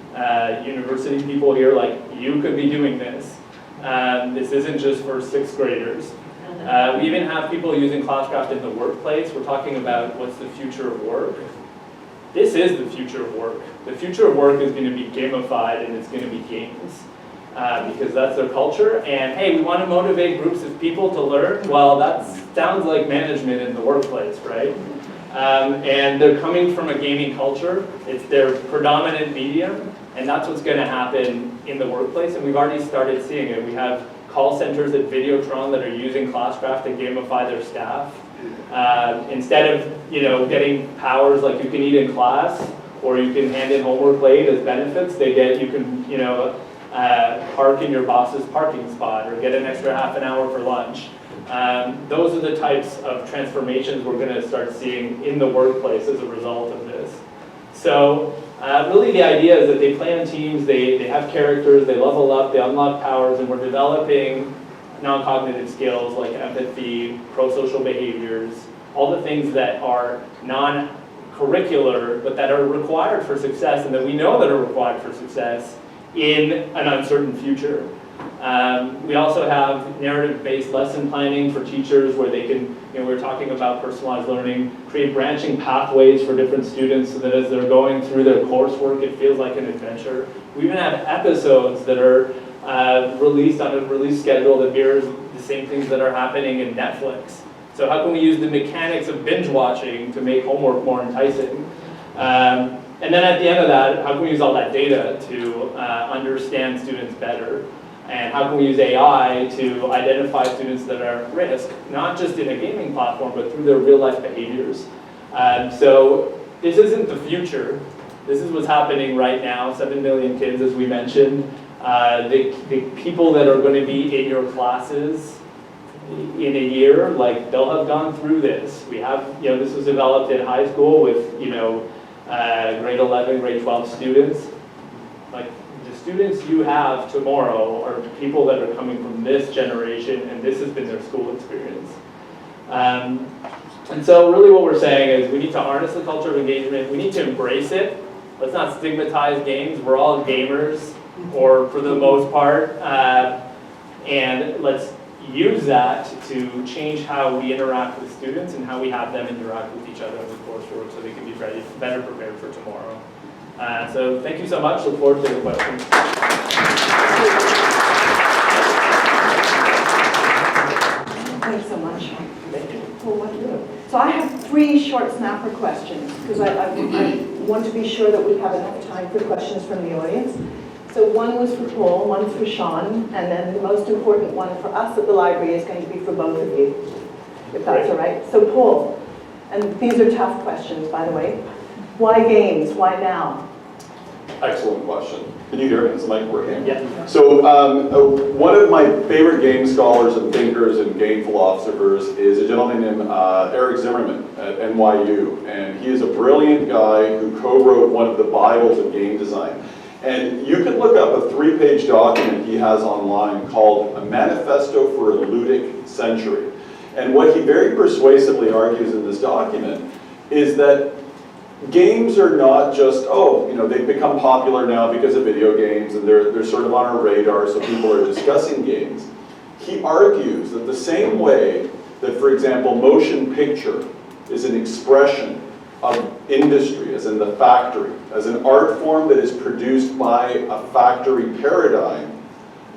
university people here, like you could be doing this. This isn't just for 6th graders. We even have people using Classcraft in the workplace. We're talking about what's the future of work. This is the future of work. The future of work is going to be gamified and it's going to be games. Because that's their culture, and hey, we want to motivate groups of people to learn. Well, that sounds like management in the workplace, right? And they're coming from a gaming culture. It's their predominant medium, and that's what's going to happen in the workplace, and we've already started seeing it. We have call centers at Videotron that are using Classcraft to gamify their staff. Instead of getting powers like you can eat in class, or you can hand in homework late as benefits, you can park in your boss's parking spot or get an extra half an hour for lunch. Those are the types of transformations we're going to start seeing in the workplace as a result of this. So really the idea is that they play on teams, they have characters, they level up, they unlock powers, and we're developing non-cognitive skills like empathy, pro-social behaviors, all the things that are non-curricular but that are required for success and that we know that are required for success in an uncertain future. We also have narrative-based lesson planning for teachers where they can, we're talking about personalized learning, create branching pathways for different students so that as they're going through their coursework, it feels like an adventure. We even have episodes that are released on a release schedule that mirrors the same things that are happening in Netflix. So how can we use the mechanics of binge watching to make homework more enticing? And then at the end of that, how can we use all that data to understand students better? And how can we use AI to identify students that are at risk, not just in a gaming platform, but through their real life behaviors? So this isn't the future. This is what's happening right now, 7 million kids, as we mentioned. The people that are going to be in your classes in a year, like they'll have gone through this. We have, this was developed in high school with, grade 11, grade 12 students. Like the students you have tomorrow are people that are coming from this generation, and this has been their school experience. And so really what we're saying is we need to harness the culture of engagement. We need to embrace it. Let's not stigmatize games. We're all gamers, or for the most part. And let's use that to change how we interact with students and how we have them interact with each other in the coursework so they can be ready, better prepared for tomorrow. So thank you so much. Look forward to the questions. Thanks so much. Thank you. Well, what do you do? So I have 3 short snapper questions because I want to be sure that we have enough time for questions from the audience. So one was for Paul, one for Shawn, and then the most important one for us at the library is going to be for both of you, if that's all right. So Paul, and these are tough questions, by the way. Why games? Why now? Excellent question. Can you hear me? Is the mic working? Yeah. So one of my favorite game scholars and thinkers and game philosophers is a gentleman named Eric Zimmerman at NYU. And he is a brilliant guy who co-wrote one of the Bibles of game design. And you can look up a 3-page document he has online called A Manifesto for a Ludic Century. And what he very persuasively argues in this document is that games are not just, they've become popular now because of video games and they're sort of on our radar, so people are discussing games. He argues that the same way that, for example, motion picture is an expression of industry, as in the factory, as an art form that is produced by a factory paradigm,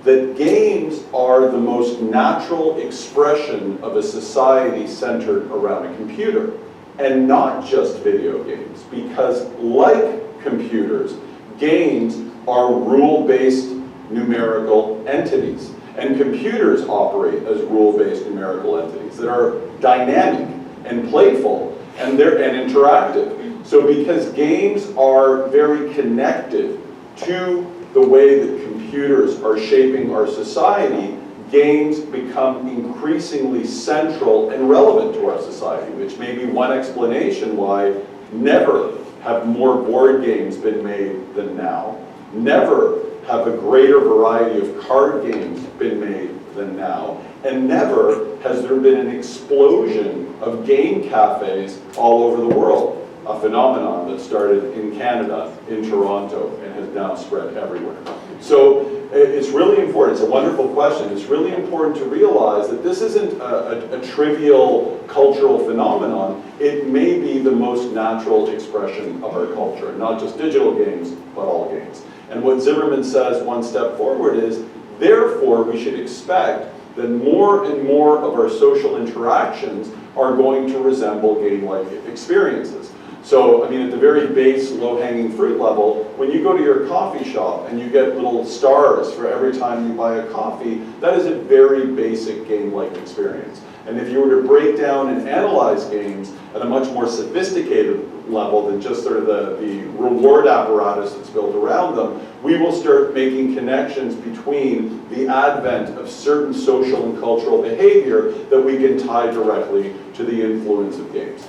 that games are the most natural expression of a society centered around a computer. And not just video games, because like computers, games are rule-based numerical entities. And computers operate as rule-based numerical entities that are dynamic and playful and interactive. So because games are very connected to the way that computers are shaping our society, games become increasingly central and relevant to our society, which may be one explanation why never have more board games been made than now. Never have a greater variety of card games been made than now. And never has there been an explosion of game cafes all over the world, a phenomenon that started in Canada, in Toronto, and has now spread everywhere. So it's really important. It's a wonderful question. It's really important to realize that this isn't a trivial cultural phenomenon. It may be the most natural expression of our culture, not just digital games, but all games. And what Zimmerman says one step forward is, therefore, we should expect that more and more of our social interactions are going to resemble game-like experiences. So, I mean, at the very base, low-hanging fruit level, when you go to your coffee shop and you get little stars for every time you buy a coffee, that is a very basic game-like experience. And if you were to break down and analyze games at a much more sophisticated level than just sort of the reward apparatus that's built around them, we will start making connections between the advent of certain social and cultural behavior that we can tie directly to the influence of games.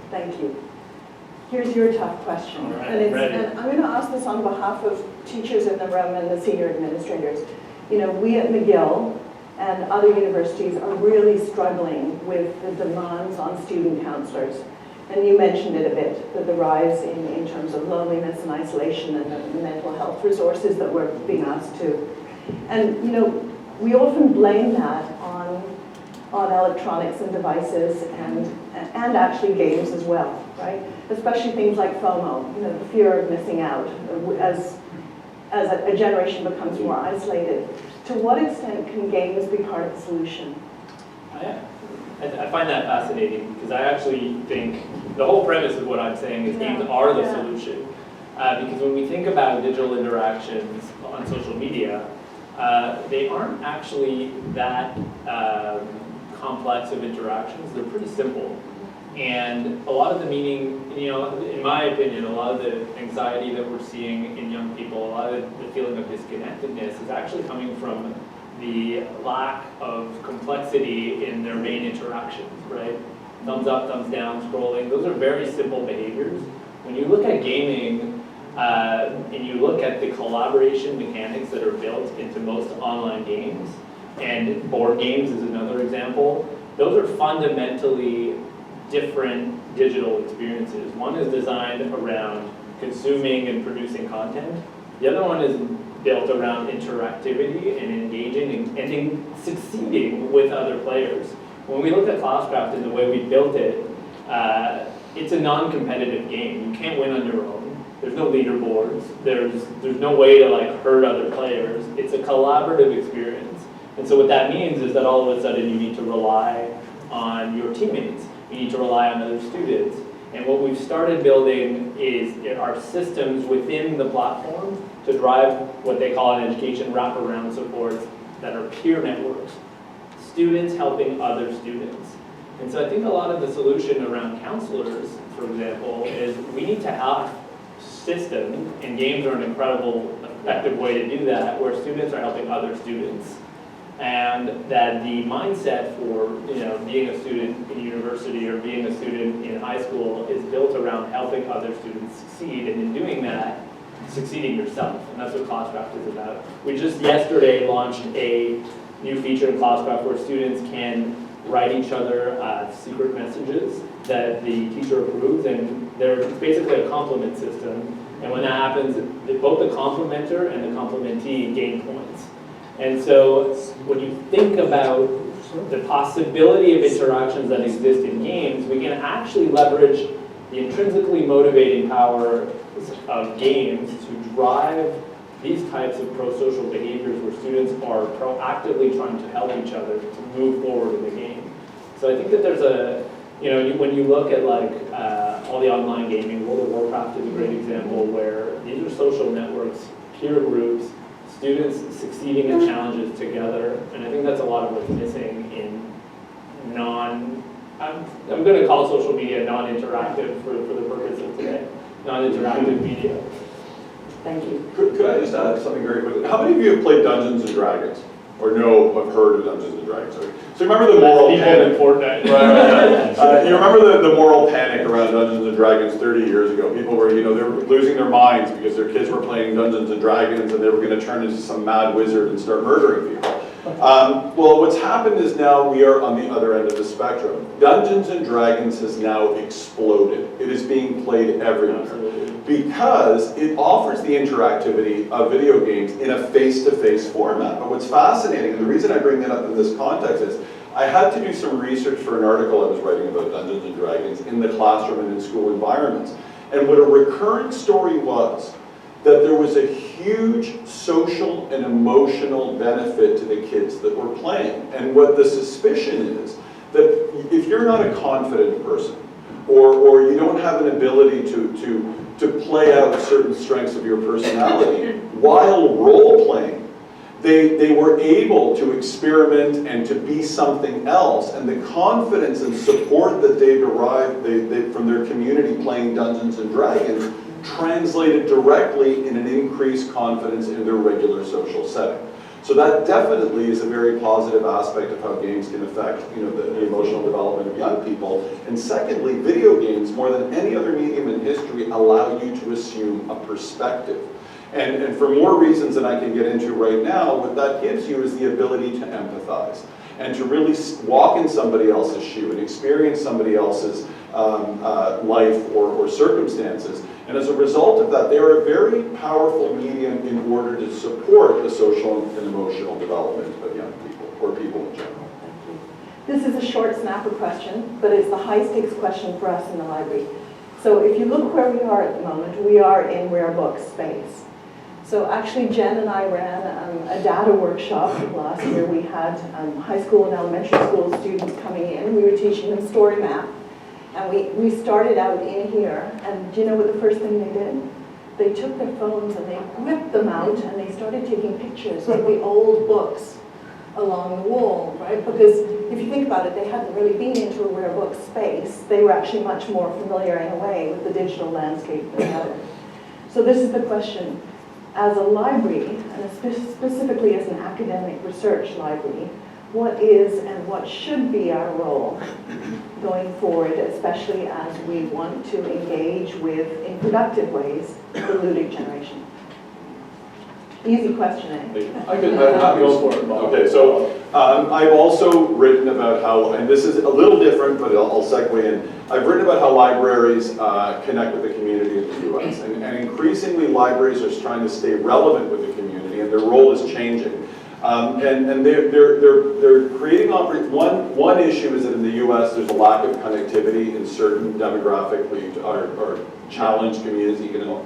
Thank you. Here's your tough question. All right, And I'm going to ask this on behalf of teachers in the room and the senior administrators. You know, we at McGill and other universities are really struggling with the demands on student counselors. And you mentioned it a bit, that the rise in terms of loneliness and isolation and the mental health resources that we're being asked to. And, you know, we often blame that on electronics and devices and actually games as well, right? Especially things like FOMO, you know, the fear of missing out as a generation becomes more isolated. To what extent can games be part of the solution? I find that fascinating because I actually think the whole premise of what I'm saying is games are the solution. Because when we think about digital interactions on social media, they aren't actually that complex of interactions. They're pretty simple. And a lot of the meaning, you know, in my opinion, a lot of the anxiety that we're seeing in young people, a lot of the feeling of disconnectedness is actually coming from the lack of complexity in their main interactions, right? Thumbs up, thumbs down, scrolling, those are very simple behaviors. When you look at gaming, and you look at the collaboration mechanics that are built into most online games, and board games is another example, those are fundamentally different digital experiences. One is designed around consuming and producing content. The other one is built around interactivity and engaging and succeeding with other players. When we look at Classcraft and the way we built it, it's a non-competitive game. You can't win on your own. There's no leaderboards. There's no way to like hurt other players. It's a collaborative experience. And so what that means is that all of a sudden you need to rely on your teammates. You need to rely on other students. And what we've started building is our systems within the platform to drive what they call in education wraparound supports that are peer networks. Students helping other students. And so I think a lot of the solution around counselors, for example, is we need to have systems, and games are an incredible, effective way to do that, where students are helping other students. And that the mindset for being a student in university or being a student in high school is built around helping other students succeed, and in doing that, succeeding yourself. And that's what Classcraft is about. We just yesterday launched a new feature in Classcraft where students can write each other secret messages that the teacher approves, and they're basically a compliment system. And when that happens, both the complimenter and the complimentee gain points. And so when you think about the possibility of interactions that exist in games, we can actually leverage the intrinsically motivating power of games to drive these types of pro-social behaviors where students are proactively trying to help each other to move forward in the game. So I think that there's when you look at like all the online gaming, World of Warcraft is a great example where these are social networks, peer groups, students succeeding at challenges together, and I think that's a lot of what's missing in I'm going to call social media non-interactive for the purpose of today, non-interactive media. Thank you. Could I just add something very quickly? How many of you have played Dungeons and Dragons? Or have heard of Dungeons and Dragons? So remember the moral panic? You remember the moral panic around Dungeons and Dragons 30 years ago? People were, they were losing their minds because their kids were playing Dungeons and Dragons and they were going to turn into some mad wizard and start murdering people. Well, what's happened is now we are on the other end of the spectrum. Dungeons and Dragons has now exploded. It is being played everywhere. Absolutely. Because it offers the interactivity of video games in a face-to-face format. But what's fascinating, and the reason I bring that up in this context is, I had to do some research for an article I was writing about Dungeons and Dragons in the classroom and in school environments. And what a recurrent story was, that there was a huge social and emotional benefit to the kids that were playing. And what the suspicion is, that if you're not a confident person, or you don't have an ability to play out certain strengths of your personality, while role-playing, they were able to experiment and to be something else, and the confidence and support that they derived from their community playing Dungeons and Dragons translated directly in an increased confidence in their regular social setting. So that definitely is a very positive aspect of how games can affect the emotional development of young people. And secondly, video games, more than any other medium in history, allow you to assume a perspective. And for more reasons than I can get into right now, what that gives you is the ability to empathize and to really walk in somebody else's shoe and experience somebody else's life or circumstances. And as a result of that, they are a very powerful medium in order to support the social and emotional development of young people, or people in general. This is a short snapper question, but it's the high-stakes question for us in the library. So if you look where we are at the moment, we are in rare book space. So actually, Jen and I ran a data workshop last year. We had high school and elementary school students coming in. We were teaching them story map. And we started out in here, and do you know what the first thing they did? They took their phones and they whipped them out and they started taking pictures of the old books along the wall, right? Because if you think about it, they hadn't really been into a rare book space. They were actually much more familiar in a way with the digital landscape than the other. So this is the question. As a library, and specifically as an academic research library, what is and what should be our role going forward, especially as we want to engage with, in productive ways, the Ludic generation? Easy question, eh? I could go for it, Bob. Okay, so I've also written about how, and this is a little different, but I'll segue in. I've written about how libraries connect with the community in the US, and increasingly libraries are trying to stay relevant with the community, Their role is changing. And they're creating one issue is that in the US there's a lack of connectivity in certain demographically or challenged communities,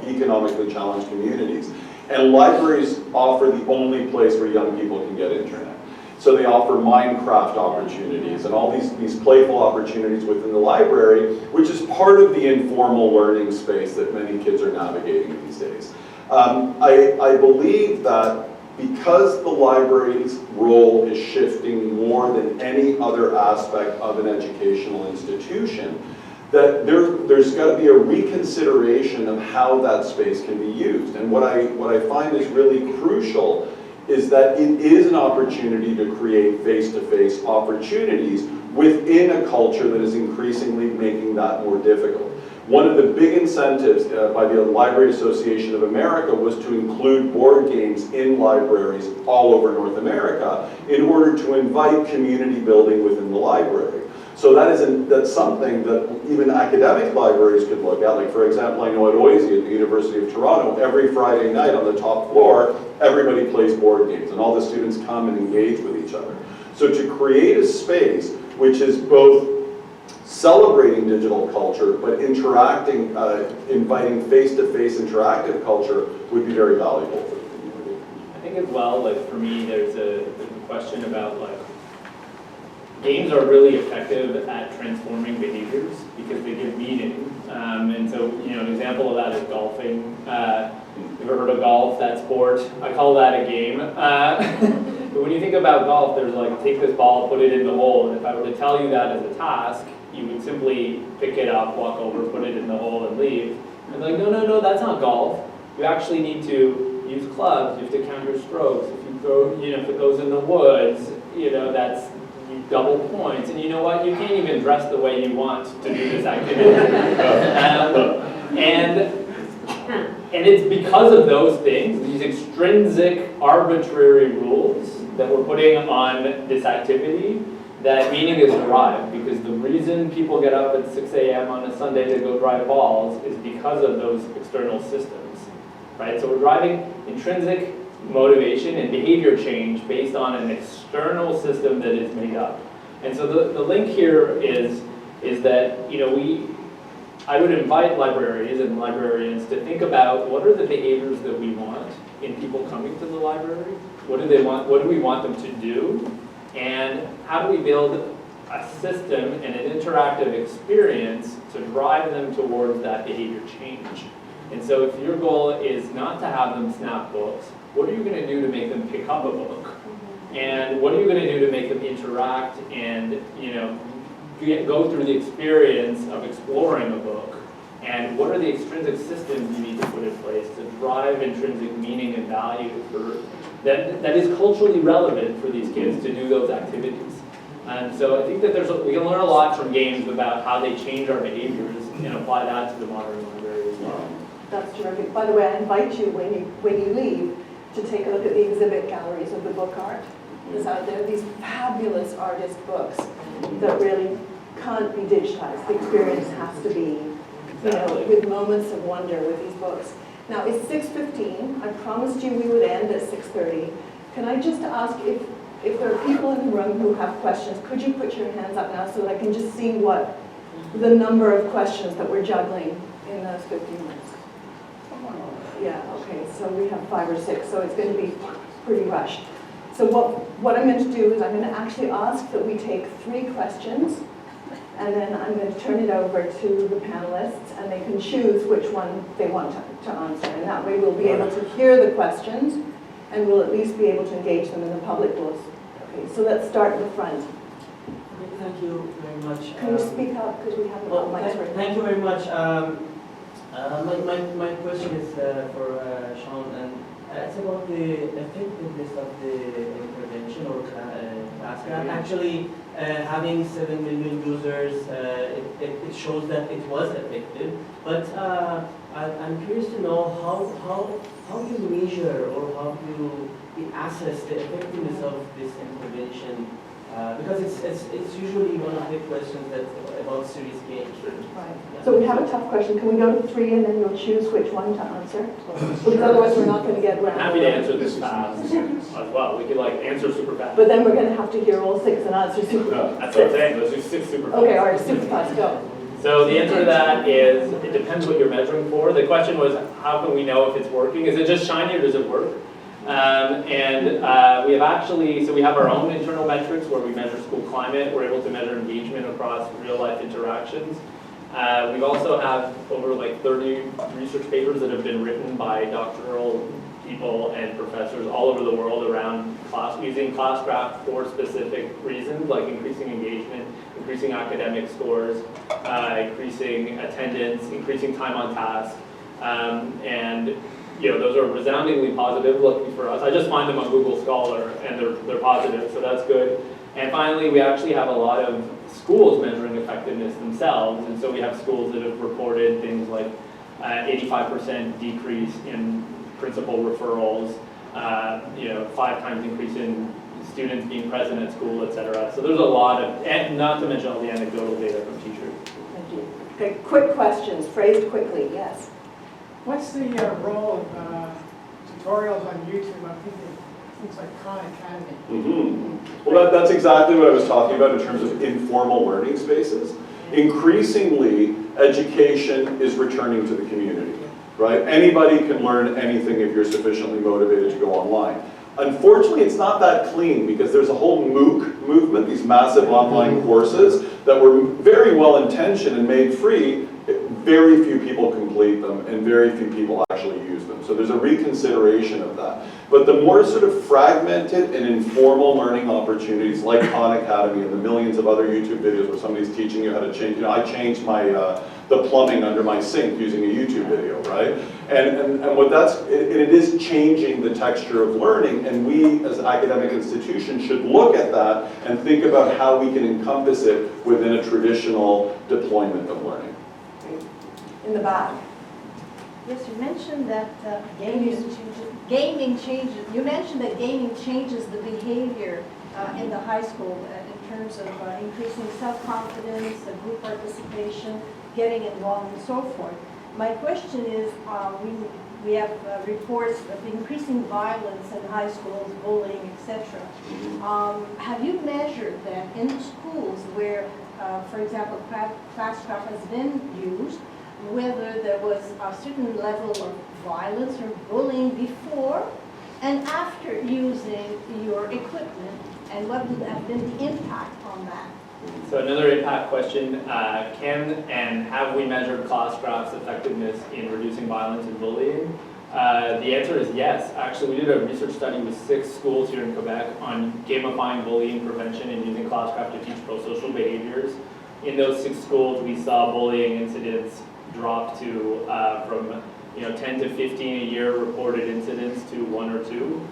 economically challenged communities. And libraries offer the only place where young people can get internet. So they offer Minecraft opportunities and all these playful opportunities within the library, which is part of the informal learning space that many kids are navigating these days. I believe that because the library's role is shifting more than any other aspect of an educational institution, that there's got to be a reconsideration of how that space can be used. And what I find is really crucial is that it is an opportunity to create face-to-face opportunities within a culture that is increasingly making that more difficult. One of the big incentives by the Library Association of America was to include board games in libraries all over North America in order to invite community building within the library. So that's something that even academic libraries could look at. Like, for example, I know at OISE at the University of Toronto, every Friday night on the top floor, everybody plays board games and all the students come and engage with each other. So to create a space which is both celebrating digital culture, but interacting, inviting face-to-face interactive culture would be very valuable for the community. I think as well, like for me, there's a question about like, games are really effective at transforming behaviors because they give meaning. And so, you know, an example of that is golfing. You've ever heard of golf, that sport? I call that a game. But when you think about golf, there's like, take this ball, put it in the hole. And if I were to tell you that as a task, you would simply pick it up, walk over, put it in the hole, and leave. And like, no, that's not golf. You actually need to use clubs. You have to count your strokes. If you throw, you know, if it goes in the woods, you know, that's double points. And you know what? You can't even dress the way you want to do this activity. And it's because of those things, these extrinsic, arbitrary rules that we're putting on this activity, that meaning is derived, because the reason people get up at 6 a.m. on a Sunday to go drive balls is because of those external systems, right? So we're driving intrinsic motivation and behavior change based on an external system that is made up. And so the link here is that, you know, I would invite librarians and librarians to think about what are the behaviors that we want in people coming to the library? What do they want? What do we want them to do? And how do we build a system and an interactive experience to drive them towards that behavior change? And so if your goal is not to have them snap books, what are you going to do to make them pick up a book? And what are you going to do to make them interact and, you know, go through the experience of exploring a book? And what are the extrinsic systems you need to put in place to drive intrinsic meaning and value for that is culturally relevant for these kids to do those activities? And so I think that we can learn a lot from games about how they change our behaviors and apply that to the modern library as well. That's terrific. By the way, I invite you when you leave to take a look at the exhibit galleries of the book art that's out there. These fabulous artist books that really can't be digitized. The experience has to be, you know, with moments of wonder with these books. Now it's 6:15. I promised you we would end at 6:30. Can I just ask if there are people in the room who have questions, could you put your hands up now so that I can just see what the number of questions that we're juggling in those 15 minutes? Yeah, okay, so we have 5 or 6, so it's going to be pretty rushed. So what I'm going to do is I'm going to actually ask that we take 3 questions, and then I'm going to turn it over to the panelists, and they can choose which one they want to answer. And that way we'll be able to hear the questions, and we'll at least be able to engage them in the public rules. Okay, so let's start in the front. Thank you very much. Can you speak up, because we haven't got mics right now. Thank you very much. My question is for Shawn, and it's about the effectiveness of the intervention or task. Actually, having 7 million users, it shows that it was effective. But I'm curious to know how you measure or how you assess the effectiveness of this intervention. Because it's usually one of the questions that about serious games. Right. So we have a tough question. Can we go to 3 and then you'll choose which one to answer? Because otherwise we're not going to get I'm around. happy to answer this fast as well. We could like answer super fast. But then we're going to have to hear all 6 and answer super No, that's what I'm saying. Let's do 6 super fast. Okay, all right, super fast, go. So the answer to that is, it depends what you're measuring for. The question was, how can we know if it's working? Is it just shiny or does it work? We have actually, so we have our own internal metrics where we measure school climate. We're able to measure engagement across real life interactions. We also have over like 30 research papers that have been written by doctoral people and professors all over the world around using ClassCraft for specific reasons, like increasing engagement, increasing academic scores, increasing attendance, increasing time on task, and those are resoundingly positive, luckily for us. I just find them on Google Scholar, and they're positive, so that's good. And finally, we actually have a lot of schools measuring effectiveness themselves, and so we have schools that have reported things like 85% decrease in principal referrals, 5 times increase in students being present at school, etc. So there's a lot of, and not to mention all the anecdotal data from teachers. Thank you. Okay, quick questions, phrased quickly, yes. What's the role of tutorials on YouTube? I'm thinking things like Khan Academy. Mm-hmm. Well, that's exactly what I was talking about in terms of informal learning spaces. Increasingly, education is returning to the community, right? Anybody can learn anything if you're sufficiently motivated to go online. Unfortunately, it's not that clean because there's a whole MOOC movement, these massive online courses that were very well intentioned and made free. Very few people complete them and very few people actually use them. So there's a reconsideration of that. But the more sort of fragmented and informal learning opportunities like Khan Academy and the millions of other YouTube videos where somebody's teaching you how to change, I changed my the plumbing under my sink using a YouTube video, right? And what it is changing the texture of learning, and we as academic institutions should look at that and think about how we can encompass it within a traditional deployment of learning. In the back. Yes, you mentioned that gaming changes. You mentioned that gaming changes the behavior in the high school in terms of increasing self-confidence, group participation, getting involved, and so forth. My question is, we have reports of increasing violence in high schools, bullying, etc. Have you measured that in schools where, for example, ClassCraft has been used, whether there was a certain level of violence or bullying before and after using your equipment, and what would have been the impact on that? So another impact question, can and have we measured ClassCraft's effectiveness in reducing violence and bullying? The answer is yes. Actually, we did a research study with 6 schools here in Quebec on gamifying bullying prevention and using ClassCraft to teach pro-social behaviors. In those 6 schools, we saw bullying incidents drop to from 10 to 15 a year reported incidents to 1 or 2.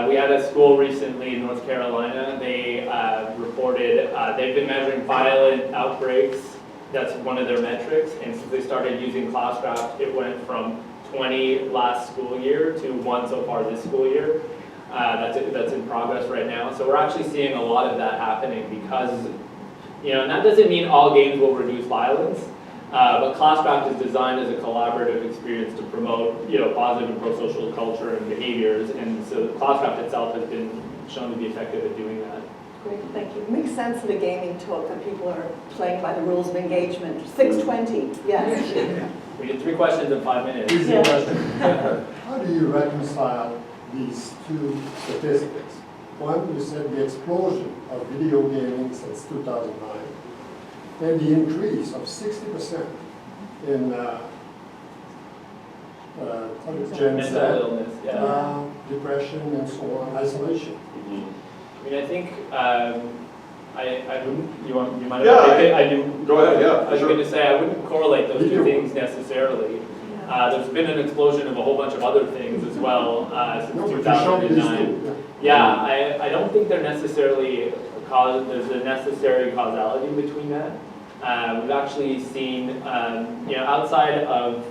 We had a school recently in North Carolina. They reported they've been measuring violent outbreaks. That's one of their metrics. And since they started using ClassCraft, it went from 20 last school year to 1 so far this school year. That's in progress right now. So we're actually seeing a lot of that happening because, and that doesn't mean all games will reduce violence. But ClassCraft is designed as a collaborative experience to promote, positive and pro-social culture and behaviors, and so ClassCraft itself has been shown to be effective at doing that. Great, thank you. Makes sense in a gaming talk that people are playing by the rules of engagement. 6:20, yes. We did 3 questions in 5 minutes. Easy Yeah. question. How do you reconcile these 2 statistics? One, you said the explosion of video gaming since 2009. And the increase of 60% in Gen Z, Mental illness, yeah. depression, and so on, isolation. I mean, I think I wouldn't. You might Yeah, have taken it. I do. Go ahead. Yeah, I was sure. going to say I wouldn't correlate those 2 things necessarily. There's been an explosion of a whole bunch of other things as well since No, but you showed these 2009. two, Yeah, I don't think they're necessarily there's a necessary causality between that. We've actually seen, outside of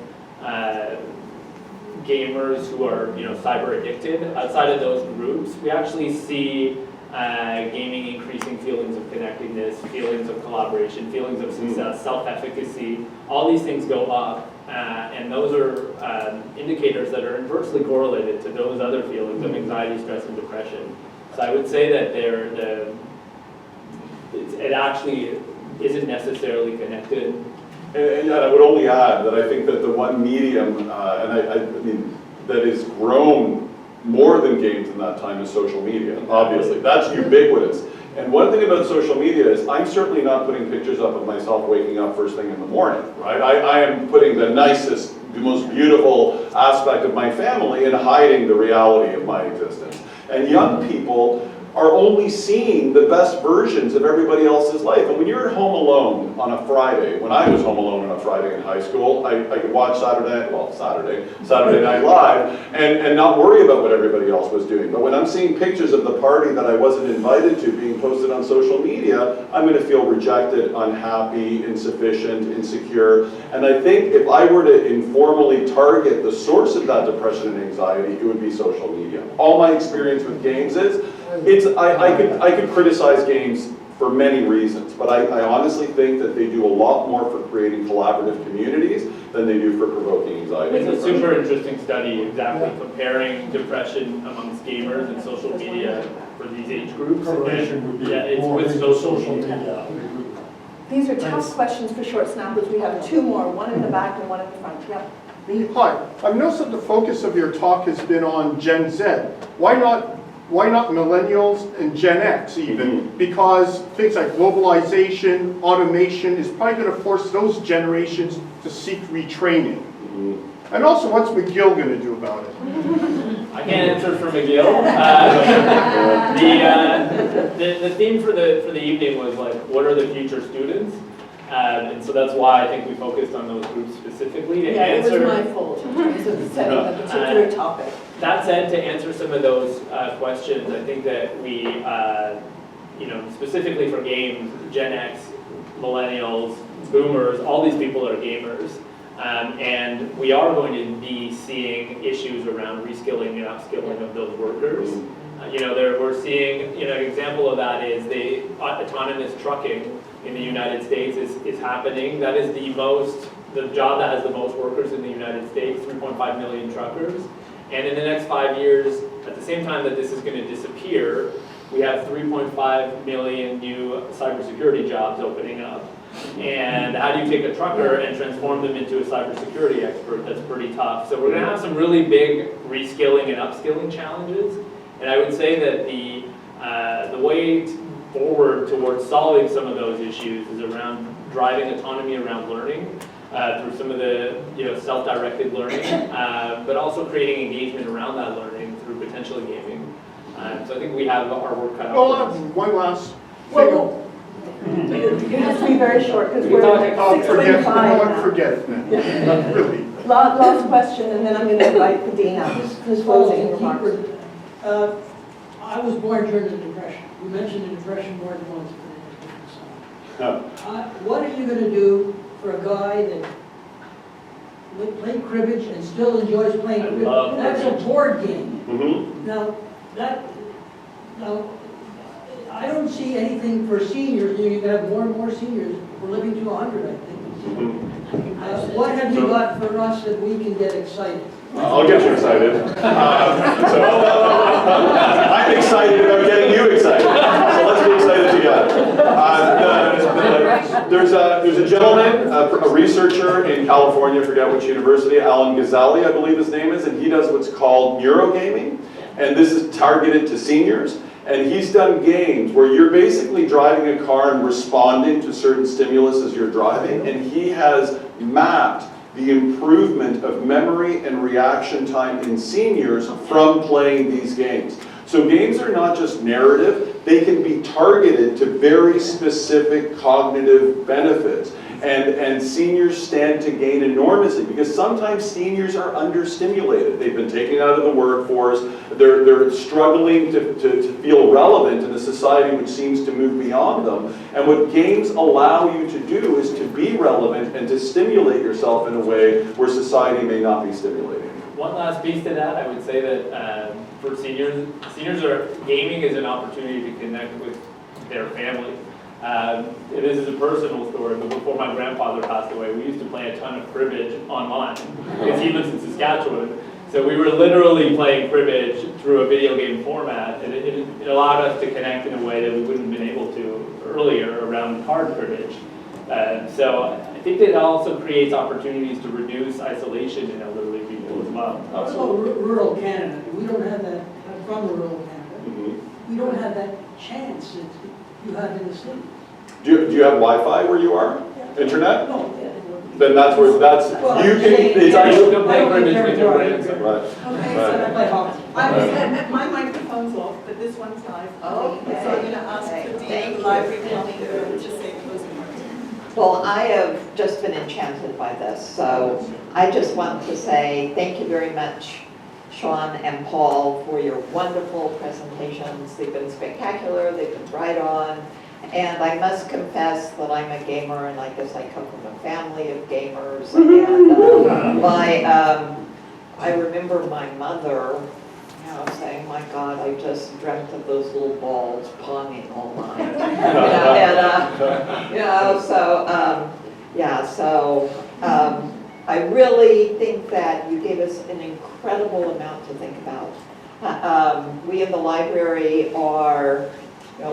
gamers who are, cyber addicted, outside of those groups, we actually see gaming increasing feelings of connectedness, feelings of collaboration, feelings of success, self-efficacy. All these things go up, and those are indicators that are inversely correlated to those other feelings of anxiety, stress, and depression. So I would say that it actually isn't necessarily connected. And I would only add that I think that the one medium, I mean, that is grown more than games in that time is social media, obviously. That's ubiquitous. And one thing about social media is I'm certainly not putting pictures up of myself waking up first thing in the morning, right? I am putting the nicest, the most beautiful aspect of my family and hiding the reality of my existence. And young people are only seeing the best versions of everybody else's life. And when you're home alone on a Friday, when I was home alone on a Friday in high school, I could watch Saturday Night Live and not worry about what everybody else was doing. But when I'm seeing pictures of the party that I wasn't invited to being posted on social media, I'm gonna feel rejected, unhappy, insufficient, insecure. And I think if I were to informally target the source of that depression and anxiety, it would be social media. All my experience with games is, I could criticize games for many reasons, but I honestly think that they do a lot more for creating collaborative communities than they do for provoking anxiety. It's a super interesting study, exactly, comparing depression amongst gamers and social media for these age groups. Correlation would be it's more with into social social media. media. These are tough questions for short snappers. We have two more, one in the back and one in the front. Yep. Hi, I've noticed that the focus of your talk has been on Gen Z. Why not millennials and Gen X even? Because things like globalization, automation is probably going to force those generations to seek retraining. And also, what's McGill going to do about it? I can't answer for McGill. The theme for the evening was like, what are the future students? And so that's why I think we focused on those groups specifically to answer. It was my fault in terms of setting a particular topic. That said, to answer some of those questions, I think that we, specifically for games, Gen X, millennials, boomers, all these people are gamers. And we are going to be seeing issues around reskilling and upskilling of those workers. We're seeing, an example of that is the autonomous trucking in the United States is happening. That is the job that has the most workers in the United States, 3.5 million truckers. And in the next 5 years, at the same time that this is going to disappear, we have 3.5 million new cybersecurity jobs opening up. And how do you take a trucker and transform them into a cybersecurity expert? That's pretty tough. So we're going to have some really big reskilling and upskilling challenges. And I would say that the way forward towards solving some of those issues is around driving autonomy around learning through some of the self-directed learning, but also creating engagement around that learning through potentially gaming. So I think we have our work cut out for us. One last thing. Well, it has to be very short because we're at Forget 6:25 forget it then. Really. Last question, and then I'm going to invite the dean up. His closing remarks. I was born during the Depression. You mentioned the Depression more than once. What are you going to do for a guy that played cribbage and still enjoys playing cribbage? That's a board game. Mm-hmm. Now, I don't see anything for seniors. You can have more and more seniors. We're living to 100, I think. What have you got for us that we can get excited? I'll get you excited. I'm excited about getting you excited. So let's be excited together. There's a gentleman, a researcher in California, I forget which university, Alan Gazzaley, I believe his name is, and he does what's called neurogaming. And this is targeted to seniors. And he's done games where you're basically driving a car and responding to certain stimulus as you're driving. And he has mapped the improvement of memory and reaction time in seniors from playing these games. So games are not just narrative, they can be targeted to very specific cognitive benefits. And seniors stand to gain enormously because sometimes seniors are understimulated. They've been taken out of the workforce. They're struggling to feel relevant in a society which seems to move beyond them. And what games allow you to do is to be relevant and to stimulate yourself in a way where society may not be stimulating you. one last piece to that, I would say that for seniors, gaming is an opportunity to connect with their family. This is a personal story, but before my grandfather passed away, we used to play a ton of cribbage online, because he lives in Saskatchewan. So we were literally playing cribbage through a video game format, and it allowed us to connect in a way that we wouldn't have been able to earlier around card cribbage. So I think that it also creates opportunities to reduce isolation in elderly people as well. What about rural Canada? We don't have that, I'm from rural Canada. We don't have that chance that you have in the city. Do you have Wi-Fi where you are? Internet? No. Then that's where, Well, you can, it's You actually, can play cribbage with your grandson. right. Okay, so I play hockey. My microphone's off, but this one's live. Okay. So I'm going to ask the Dean Thank of the you. Library to say closing words. Well, I have just been enchanted by this, so I just want to say thank you very much, Shawn and Paul, for your wonderful presentations. They've been spectacular, they've been right on, and I must confess that I'm a gamer, and I guess I come from a family of gamers, and I remember my mother, saying, my God, I just dreamt of those little balls ponging all night. I really think that you gave us an incredible amount to think about. We in the library are,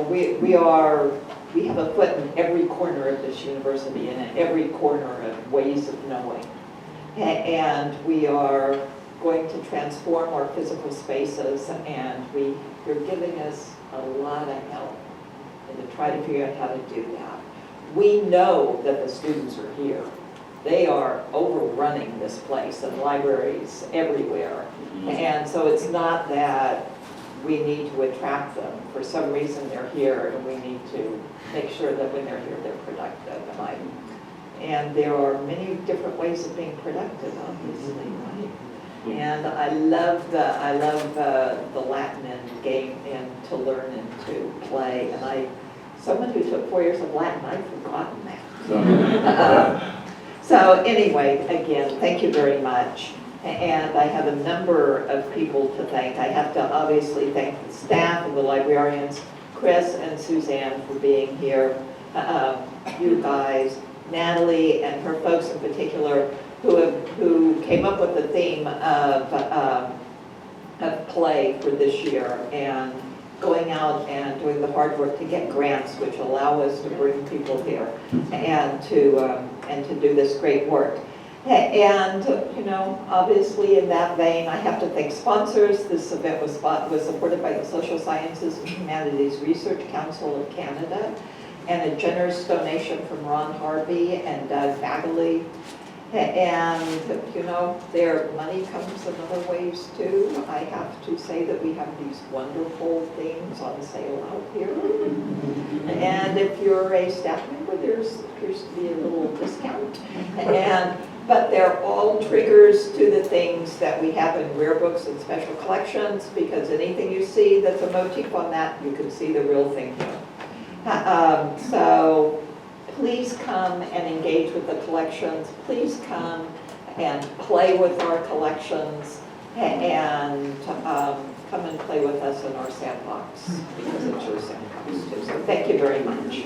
we have a foot in every corner of this university and in every corner of ways of knowing. And we are going to transform our physical spaces, and you're giving us a lot of help to try to figure out how to do that. We know that the students are here. They are overrunning this place and libraries everywhere. And so it's not that we need to attract them. For some reason they're here, and we need to make sure that when they're here they're productive. And there are many different ways of being productive, obviously, right? And I love the Latin and game and to learn and to play. And someone who took 4 years of Latin, I've forgotten that. So anyway, again, thank you very much. And I have a number of people to thank. I have to obviously thank the staff and the librarians, Chris and Suzanne, for being here. You guys, Natalie and her folks in particular, who came up with the theme of play for this year and going out and doing the hard work to get grants, which allow us to bring people here and to do this great work. And obviously in that vein, I have to thank sponsors. This event was supported by the Social Sciences and Humanities Research Council of Canada, and a generous donation from Ron Harvey and Doug Bagley. And, their money comes in other ways too. I have to say that we have these wonderful things on sale out here. And if you're a staff member, there appears to be a little discount. But they're all triggers to the things that we have in rare books and special collections, because anything you see that's a motif on that, you can see the real thing here. So please come and engage with the collections. Please come and play with our collections, and come and play with us in our sandbox, because it's your sandbox too. So thank you very much.